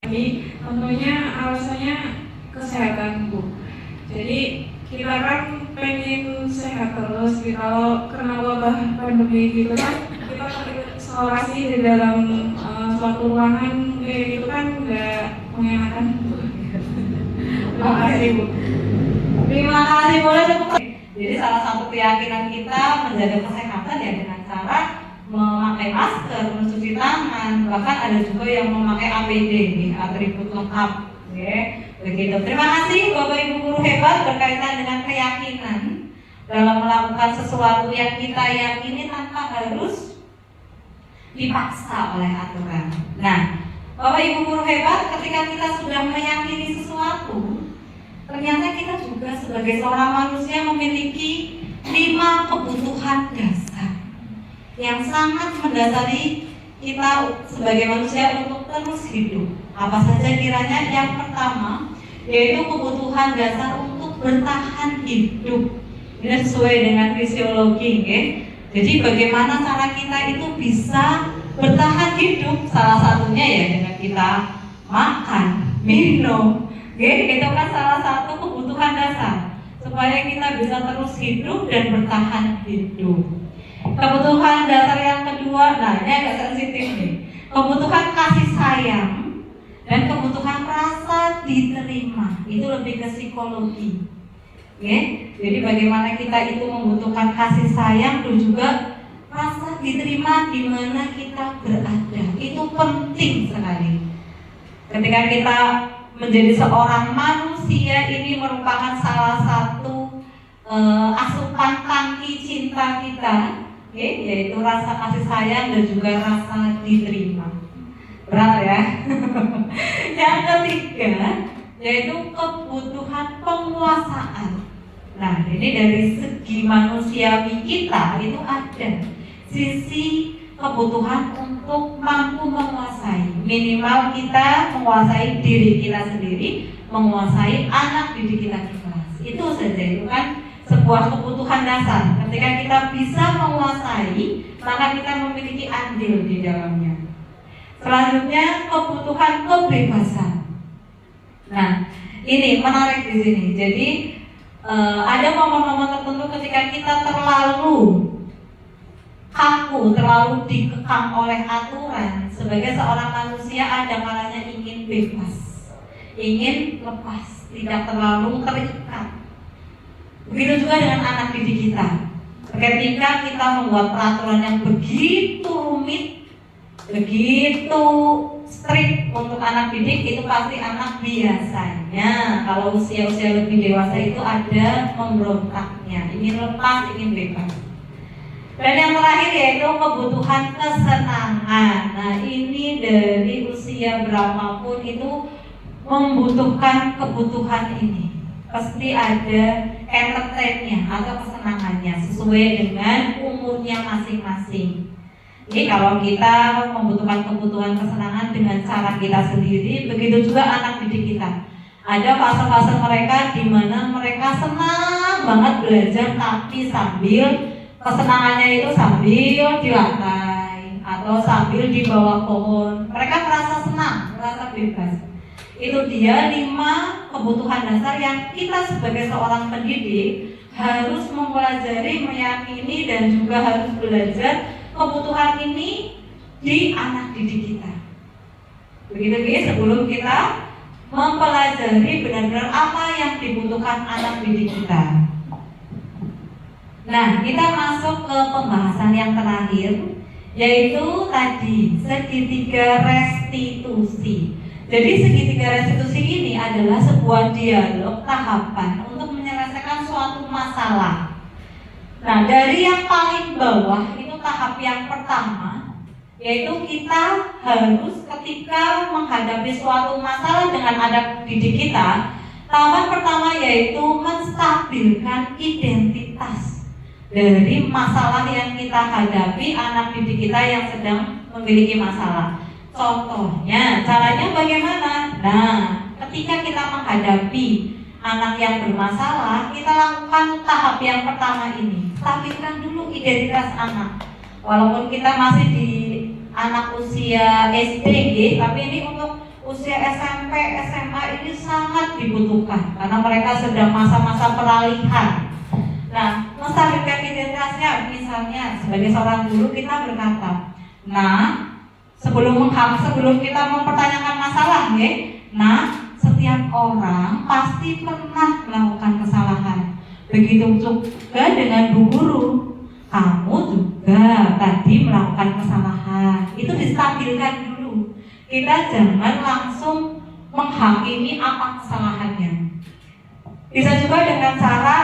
Ini tentunya alasannya kesehatan Bu. Jadi kita kan pengen sehat terus. Kalau kena wabah pandemi gitu kan, kita isolasi di dalam suatu ruangan kayak gitu kan nggak mengenakan. Terima kasih Bu. Terima kasih, boleh tepuk. Jadi salah satu keyakinan kita menjaga kesehatan ya dengan cara memakai masker, mencuci tangan, bahkan ada juga yang memakai APD, atribut lengkap. Begitu. Terima kasih Bapak Ibu guru hebat berkaitan dengan keyakinan dalam melakukan sesuatu yang kita yakini tanpa harus dipaksa oleh aturan. Nah, Bapak Ibu guru hebat, ketika kita sudah meyakini sesuatu, ternyata kita juga sebagai seorang manusia memiliki 5 kebutuhan dasar yang sangat mendasari kita sebagai manusia untuk terus hidup. Apa saja kiranya? Yang pertama, yaitu kebutuhan dasar untuk bertahan hidup. Ini sesuai dengan fisiologi, Jadi bagaimana cara kita itu bisa bertahan hidup? Salah satunya ya dengan kita makan, minum. Itu kan salah satu kebutuhan dasar supaya kita bisa terus hidup dan bertahan hidup. Kebutuhan dasar yang kedua, nah ini agak sensitif nih. Kebutuhan kasih sayang dan kebutuhan rasa diterima. Itu lebih ke psikologi. Jadi bagaimana kita itu membutuhkan kasih sayang dan juga rasa diterima di mana kita berada. Itu penting sekali. Ketika kita menjadi seorang manusia, ini merupakan salah satu asupan tangki cinta kita, yaitu rasa kasih sayang dan juga rasa diterima. Berat ya. Yang ketiga, yaitu kebutuhan penguasaan. Nah, ini dari segi manusiawi kita itu ada sisi kebutuhan untuk mampu menguasai. Minimal kita menguasai diri kita sendiri, menguasai anak didik kita di kelas. Itu saja, itu kan sebuah kebutuhan dasar. Ketika kita bisa menguasai, maka kita memiliki andil di dalamnya. Selanjutnya kebutuhan kebebasan. Nah, ini menarik di sini. Jadi ada momen-momen tertentu ketika kita terlalu kaku, terlalu dikekang oleh aturan. Sebagai seorang manusia ada kalanya ingin bebas, ingin lepas, tidak terlalu terikat. Begitu juga dengan anak didik kita. Ketika kita membuat peraturan yang begitu rumit, begitu strict untuk anak didik, itu pasti anak biasanya kalau usia-usia lebih dewasa itu ada memberontaknya, ingin lepas, ingin bebas. Dan yang terakhir yaitu kebutuhan kesenangan. Nah, ini dari usia berapapun itu membutuhkan kebutuhan ini. Pasti ada entertainnya atau kesenangannya sesuai dengan umurnya masing-masing. Jadi kalau kita membutuhkan kebutuhan kesenangan dengan cara kita sendiri, begitu juga anak didik kita. Ada fase-fase mereka di mana mereka senang banget belajar, tapi sambil kesenangannya itu sambil di lantai atau sambil di bawah pohon. Mereka merasa senang, merasa bebas. Itu dia 5 kebutuhan dasar yang kita sebagai seorang pendidik harus mempelajari, meyakini, dan juga harus belajar kebutuhan ini di anak didik kita. Begitu sebelum kita mempelajari benar-benar apa yang dibutuhkan anak didik kita. Nah, kita masuk ke pembahasan yang terakhir, yaitu tadi segitiga restitusi. Jadi segitiga restitusi ini adalah sebuah dialog tahapan untuk menyelesaikan suatu masalah. Nah, dari yang paling bawah itu tahap yang pertama, yaitu kita harus ketika menghadapi suatu masalah dengan anak didik kita, tahapan pertama yaitu menstabilkan identitas dari masalah yang kita hadapi anak didik kita yang sedang memiliki masalah. Contohnya, caranya bagaimana? Nah, ketika kita menghadapi anak yang bermasalah, kita lakukan tahap yang pertama ini. Stabilkan dulu identitas anak. Walaupun kita masih di anak usia SD, tapi ini untuk usia SMP, SMA ini sangat dibutuhkan karena mereka sedang masa-masa peralihan. Nah, menstabilkan identitasnya, misalnya sebagai seorang guru kita berkata, sebelum kita mempertanyakan masalah, setiap orang pasti pernah melakukan kesalahan. Begitu juga dengan Bu Guru, kamu juga tadi melakukan kesalahan. Itu distabilkan dulu. Kita jangan langsung menghakimi apa kesalahannya. Bisa juga dengan cara,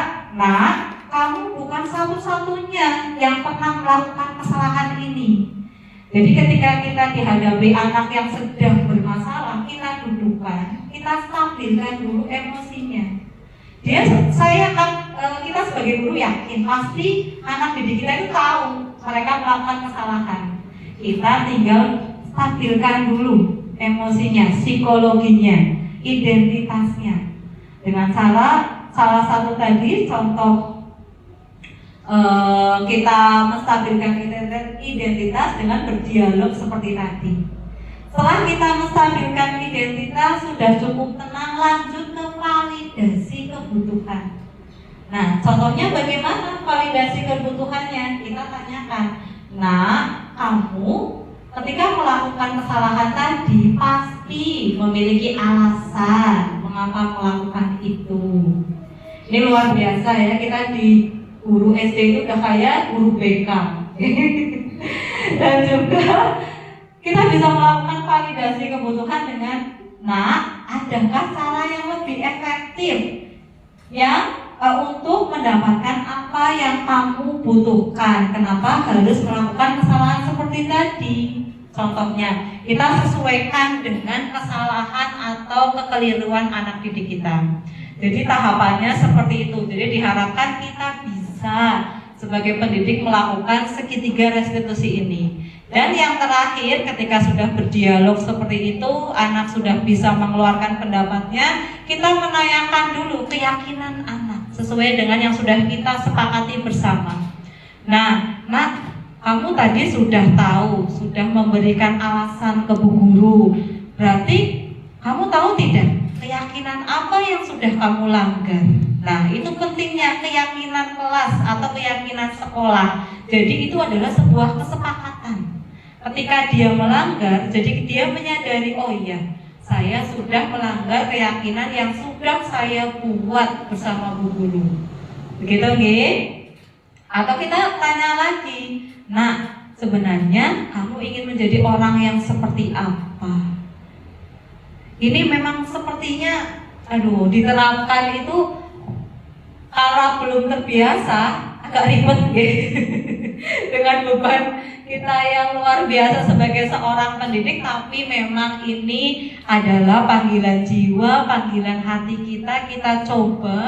kamu bukan satu-satunya yang pernah melakukan kesalahan ini. Jadi ketika kita dihadapi anak yang sedang bermasalah, kita dudukkan, kita stabilkan dulu emosinya. Kita sebagai guru yakin pasti anak didik kita itu tahu mereka melakukan kesalahan. Kita tinggal stabilkan dulu emosinya, psikologinya, identitasnya. Dengan cara salah satu tadi contoh kita menstabilkan identitas dengan berdialog seperti tadi. Setelah kita menstabilkan identitas, sudah cukup tenang, lanjut ke validasi kebutuhan. Nah, contohnya bagaimana validasi kebutuhannya? Kita tanyakan, kamu ketika melakukan kesalahan tadi pasti memiliki alasan mengapa melakukan itu. Ini luar biasa ya, kita di guru SD itu udah kayak guru BK. Dan juga kita bisa melakukan validasi kebutuhan dengan, adakah cara yang lebih efektif untuk mendapatkan apa yang kamu butuhkan? Kenapa harus melakukan kesalahan seperti tadi? Contohnya, kita sesuaikan dengan kesalahan atau kekeliruan anak didik kita. Jadi tahapannya seperti itu. Jadi diharapkan kita bisa sebagai pendidik melakukan segitiga restitusi ini. Dan yang terakhir, ketika sudah berdialog seperti itu, anak sudah bisa mengeluarkan pendapatnya, kita menanyakan dulu keyakinan anak sesuai dengan yang sudah kita sepakati bersama. Kamu tadi sudah tahu, sudah memberikan alasan ke Bu Guru. Berarti kamu tahu tidak keyakinan apa yang sudah kamu langgar? Nah, itu pentingnya keyakinan kelas atau keyakinan sekolah. Jadi itu adalah sebuah kesepakatan. Ketika dia melanggar, jadi dia menyadari, oh iya, saya sudah melanggar keyakinan yang sudah saya buat bersama Bu Guru. Begitu nggih? Atau kita tanya lagi, nah, sebenarnya kamu ingin menjadi orang yang seperti apa? Ini memang sepertinya, diterapkan itu kalau belum terbiasa agak ribet gitu. Dengan beban kita yang luar biasa sebagai seorang pendidik, tapi memang ini adalah panggilan jiwa, panggilan hati kita. Kita coba,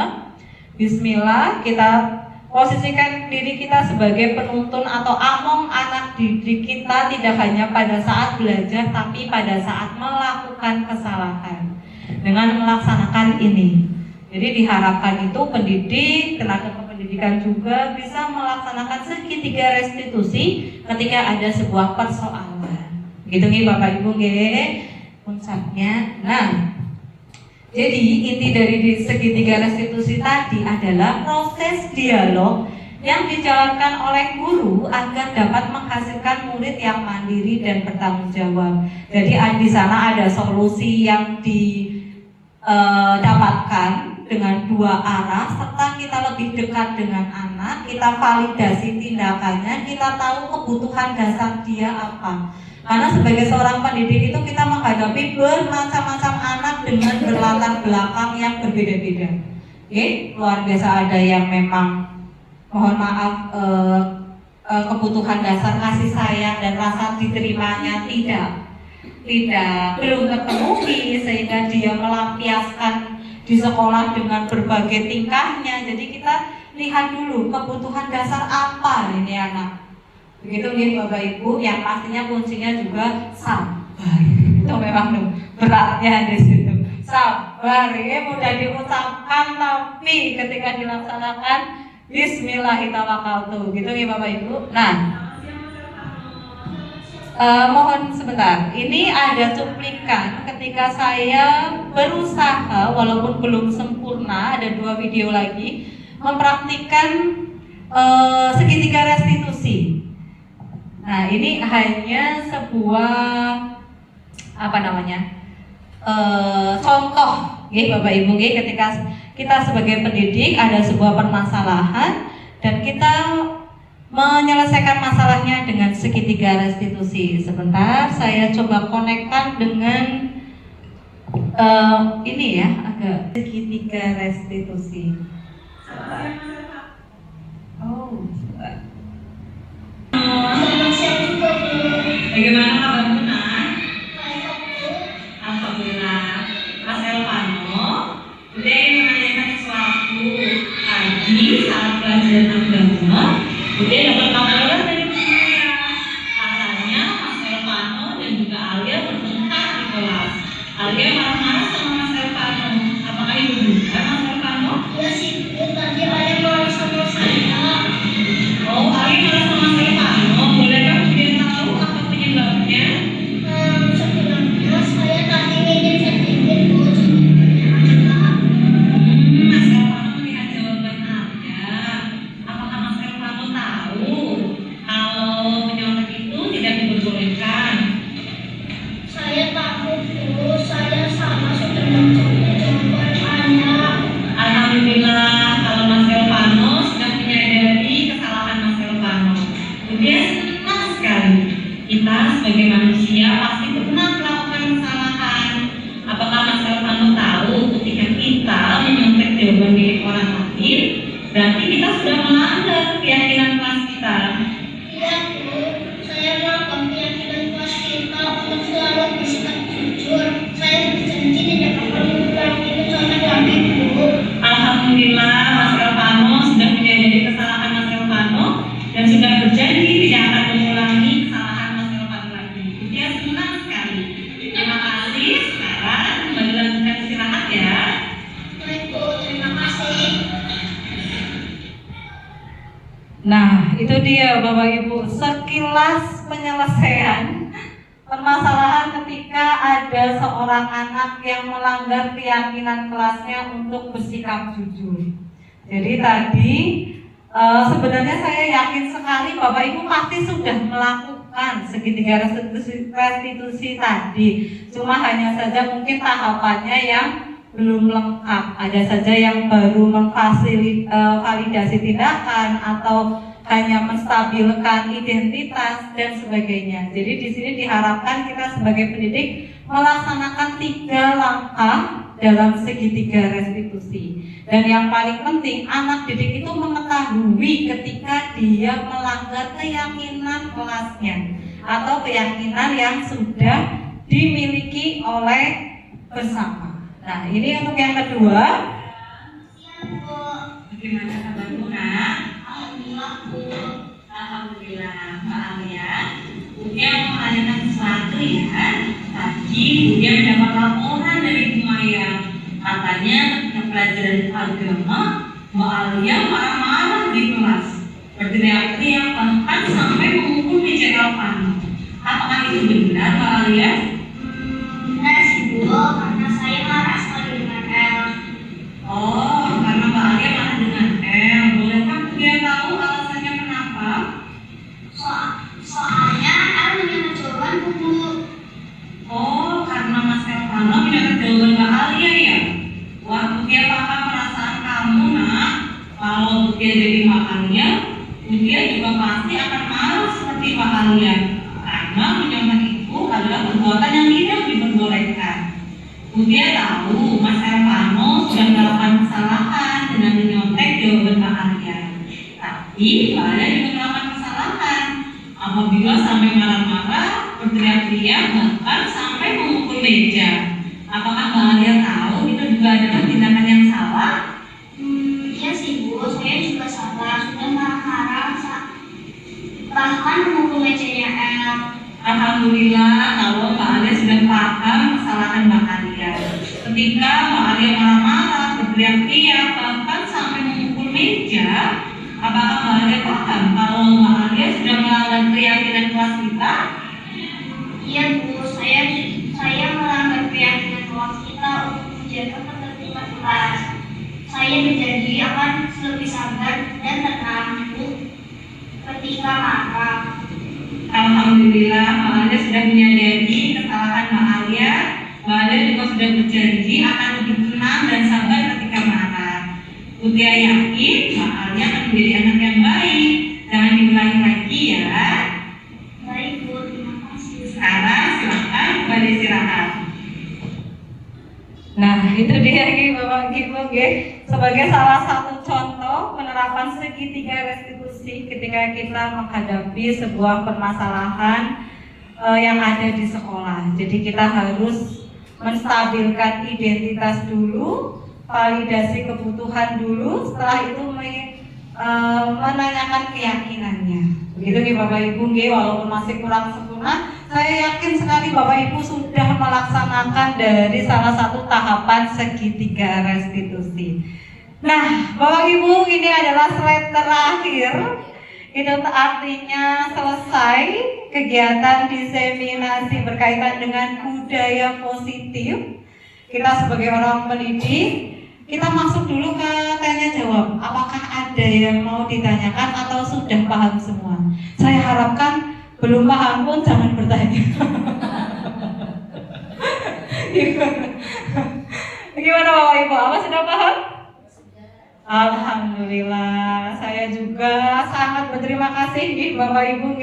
bismillah, kita posisikan diri kita sebagai penuntun atau among anak didik kita, tidak hanya pada saat belajar, tapi pada saat melakukan kesalahan dengan melaksanakan ini. Jadi diharapkan itu pendidik, tenaga kependidikan juga bisa melaksanakan segitiga restitusi ketika ada sebuah persoalan. Gitu nih Bapak Ibu nggih, puncaknya. Nah, jadi inti dari segitiga restitusi tadi adalah proses dialog yang dijalankan oleh guru agar dapat menghasilkan murid yang mandiri dan bertanggung jawab. Jadi di sana ada solusi yang didapatkan dengan dua arah, serta kita lebih dekat dengan anak, kita validasi tindakannya, kita tahu kebutuhan dasar dia apa. Karena sebagai seorang pendidik itu kita menghadapi bermacam-macam anak dengan berlatar belakang yang berbeda-beda. Oke, luar biasa, ada yang memang mohon maaf kebutuhan dasar kasih sayang dan rasa diterimanya belum terpenuhi, sehingga dia melampiaskan di sekolah dengan berbagai tingkahnya. Jadi kita lihat dulu kebutuhan dasar apa ini anak. Begitu nih Bapak Ibu, yang pastinya kuncinya juga sabar. Itu memang beratnya di situ. Sabar, ini mudah diucapkan tapi ketika dilaksanakan bismillahirrahmanirrahim. Gitu nih Bapak Ibu. Nah, mohon sebentar. Ini ada cuplikan ketika saya berusaha, walaupun belum sempurna, ada 2 video lagi mempraktikkan segitiga restitusi. Nah, ini hanya sebuah contoh, Bapak Ibu, ketika kita sebagai pendidik ada sebuah permasalahan dan kita menyelesaikan masalahnya dengan segitiga restitusi. Sebentar, saya coba konekkan dengan ini ya, agak segitiga restitusi. Oh, bagaimana kabarmu nak? Alhamdulillah. Mas Elvano, udah menanyakan sesuatu tadi saat pelajaran agama. Udah dapat kabar dari saya. Katanya Mas Elvano dan juga Alia bertengkar di kelas. Alia marah-marah sama Mas Elvano. Apakah ibu juga Mas Elvano? Ya sih, tadi Alia marah sama saya. Oh, Alia marah sama Mas Elvano. Boleh kamu biar tahu apa penyebabnya? Sebenarnya saya tadi ingin sedikit Mas Elvano melihat jawaban Alia. Apakah Mas Elvano tahu kalau menyontek itu tidak diperbolehkan? Saya takut Bu, saya sama sudah mencoba jawaban Anda. Alhamdulillah kalau Mas Elvano sudah menyadari kesalahan Mas Elvano. Dia senang sekali. Kita sebagai manusia pasti pernah melakukan kesalahan. Apakah Mas Elvano tahu ketika kita menyontek jawaban milik orang lain, berarti kita sudah melanggar keyakinan kelas kita. Iya Bu, saya melanggar keyakinan kelas kita untuk selalu bersikap jujur. Saya berjanji tidak akan mengulangi kesalahan lagi Bu. Alhamdulillah Mas Elvano sudah menyadari kesalahan Mas Elvano dan sudah berjanji tidak akan mengulangi kesalahan Mas Elvano lagi. Dia senang sekali. Terima kasih. Sekarang kembali lanjutkan istirahat ya. Baik Bu, terima kasih. Nah, itu dia Bapak Ibu, sekilas penyelesaian permasalahan ketika ada seorang anak yang melanggar keyakinan kelasnya untuk bersikap jujur. Jadi tadi sebenarnya saya yakin sekali Bapak Ibu pasti sudah melakukan segitiga restitusi tadi. Cuma hanya saja mungkin tahapannya yang belum lengkap. Ada saja yang baru memvalidasi tindakan atau hanya menstabilkan identitas dan sebagainya. Jadi di sini diharapkan kita sebagai pendidik melaksanakan 3 langkah dalam segitiga restitusi. Dan yang paling penting, anak didik itu mengetahui ketika dia melanggar keyakinan kelasnya atau keyakinan yang sudah dimiliki oleh bersama. Nah, ini untuk yang kedua. Bagaimana kabar Nak? Alhamdulillah, Mbak Alia. Budia mau menanyakan sesuatu ya. Tadi Budia mendapat laporan dari Bu Maya. Katanya ketika pelajaran agama, Mbak Alia marah-marah di kelas, berteriak-teriak bahkan sampai memukul meja Elvan. Apakah itu benar, Mbak Alia? Benar sih Bu, karena saya marah sekali dengan El. Oh, karena Mbak Alia marah dengan El. Bolehkah Budia tahu alasannya kenapa? Soalnya El menyangka jawaban Bu. Oh, karena Mas Elvano mendapat jawaban Mbak Alia ya? Wah, Budia paham perasaan kamu Nak. Kalau Budia jadi makannya, Budia juga pasti akan marah seperti Mbak Alia. Karena menyontek itu adalah perbuatan yang tidak diperbolehkan. Budia tahu Mas Elvano sudah melakukan kesalahan dengan menyontek jawaban Mbak Alia. Tapi Mbak Alia juga melakukan kesalahan apabila sampai marah-marah, berteriak-teriak, bahkan sampai memukul meja. Apakah Mbak Alia tahu itu juga adalah tindakan yang salah? Iya sih Bu, saya juga salah, sudah marah-marah bahkan memukul mejanya El. Alhamdulillah kalau Mbak Alia sudah paham kesalahan Mbak Alia. Ketika Mbak Alia marah-marah, berteriak-teriak, bahkan sampai memukul meja, apakah Mbak Alia paham kalau Mbak Alia sudah melanggar keyakinan kelas kita? Iya Bu, saya melanggar keyakinan kelas kita untuk menjaga ketertiban kelas. Saya berjanji akan lebih sabar dan tenang Bu ketika marah. Alhamdulillah Mbak Alia sudah menyadari kesalahan Mbak Alia. Mbak Alia juga sudah berjanji akan lebih tenang dan sabar ketika marah. Budia yakin Mbak Alia akan menjadi anak yang baik. Jangan diulangi lagi ya. Baik Bu, terima kasih. Sekarang silakan kembali istirahat. Nah, itu dia Bapak Ibu sebagai salah satu contoh penerapan segitiga restitusi ketika kita menghadapi sebuah permasalahan yang ada di sekolah. Jadi kita harus menstabilkan identitas dulu, validasi kebutuhan dulu, setelah itu menanyakan keyakinannya. Begitu nih Bapak Ibu, walaupun masih kurang sempurna, saya yakin sekali Bapak Ibu sudah melaksanakan dari salah satu tahapan segitiga restitusi. Nah, Bapak Ibu, ini adalah slide terakhir. Itu artinya selesai kegiatan diseminasi berkaitan dengan budaya positif. Kita sebagai orang pendidik, kita masuk dulu ke tanya jawab. Apakah ada yang mau ditanyakan atau sudah paham semua? Saya harapkan belum paham pun jangan bertanya. Gimana Bapak Ibu? Apa sudah paham? Alhamdulillah, saya juga sangat berterima kasih Bapak Ibu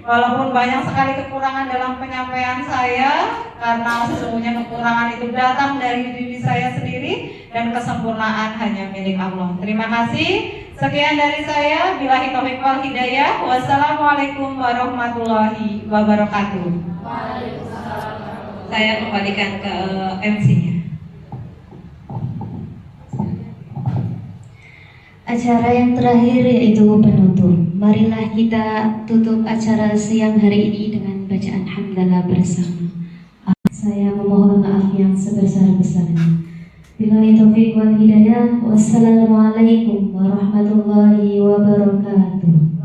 walaupun banyak sekali kekurangan dalam penyampaian saya, karena sesungguhnya kekurangan itu datang dari diri saya sendiri dan kesempurnaan hanya milik Allah. Terima kasih. Sekian dari saya. Billahi taufiq wal hidayah. Wassalamualaikum warahmatullahi wabarakatuh. Saya kembalikan ke MC-nya. Acara yang terakhir yaitu penutup. Marilah kita tutup acara siang hari ini dengan bacaan hamdalah bersama. Saya memohon maaf yang sebesar-besarnya. Billahi taufiq wal hidayah. Wassalamualaikum warahmatullahi wabarakatuh.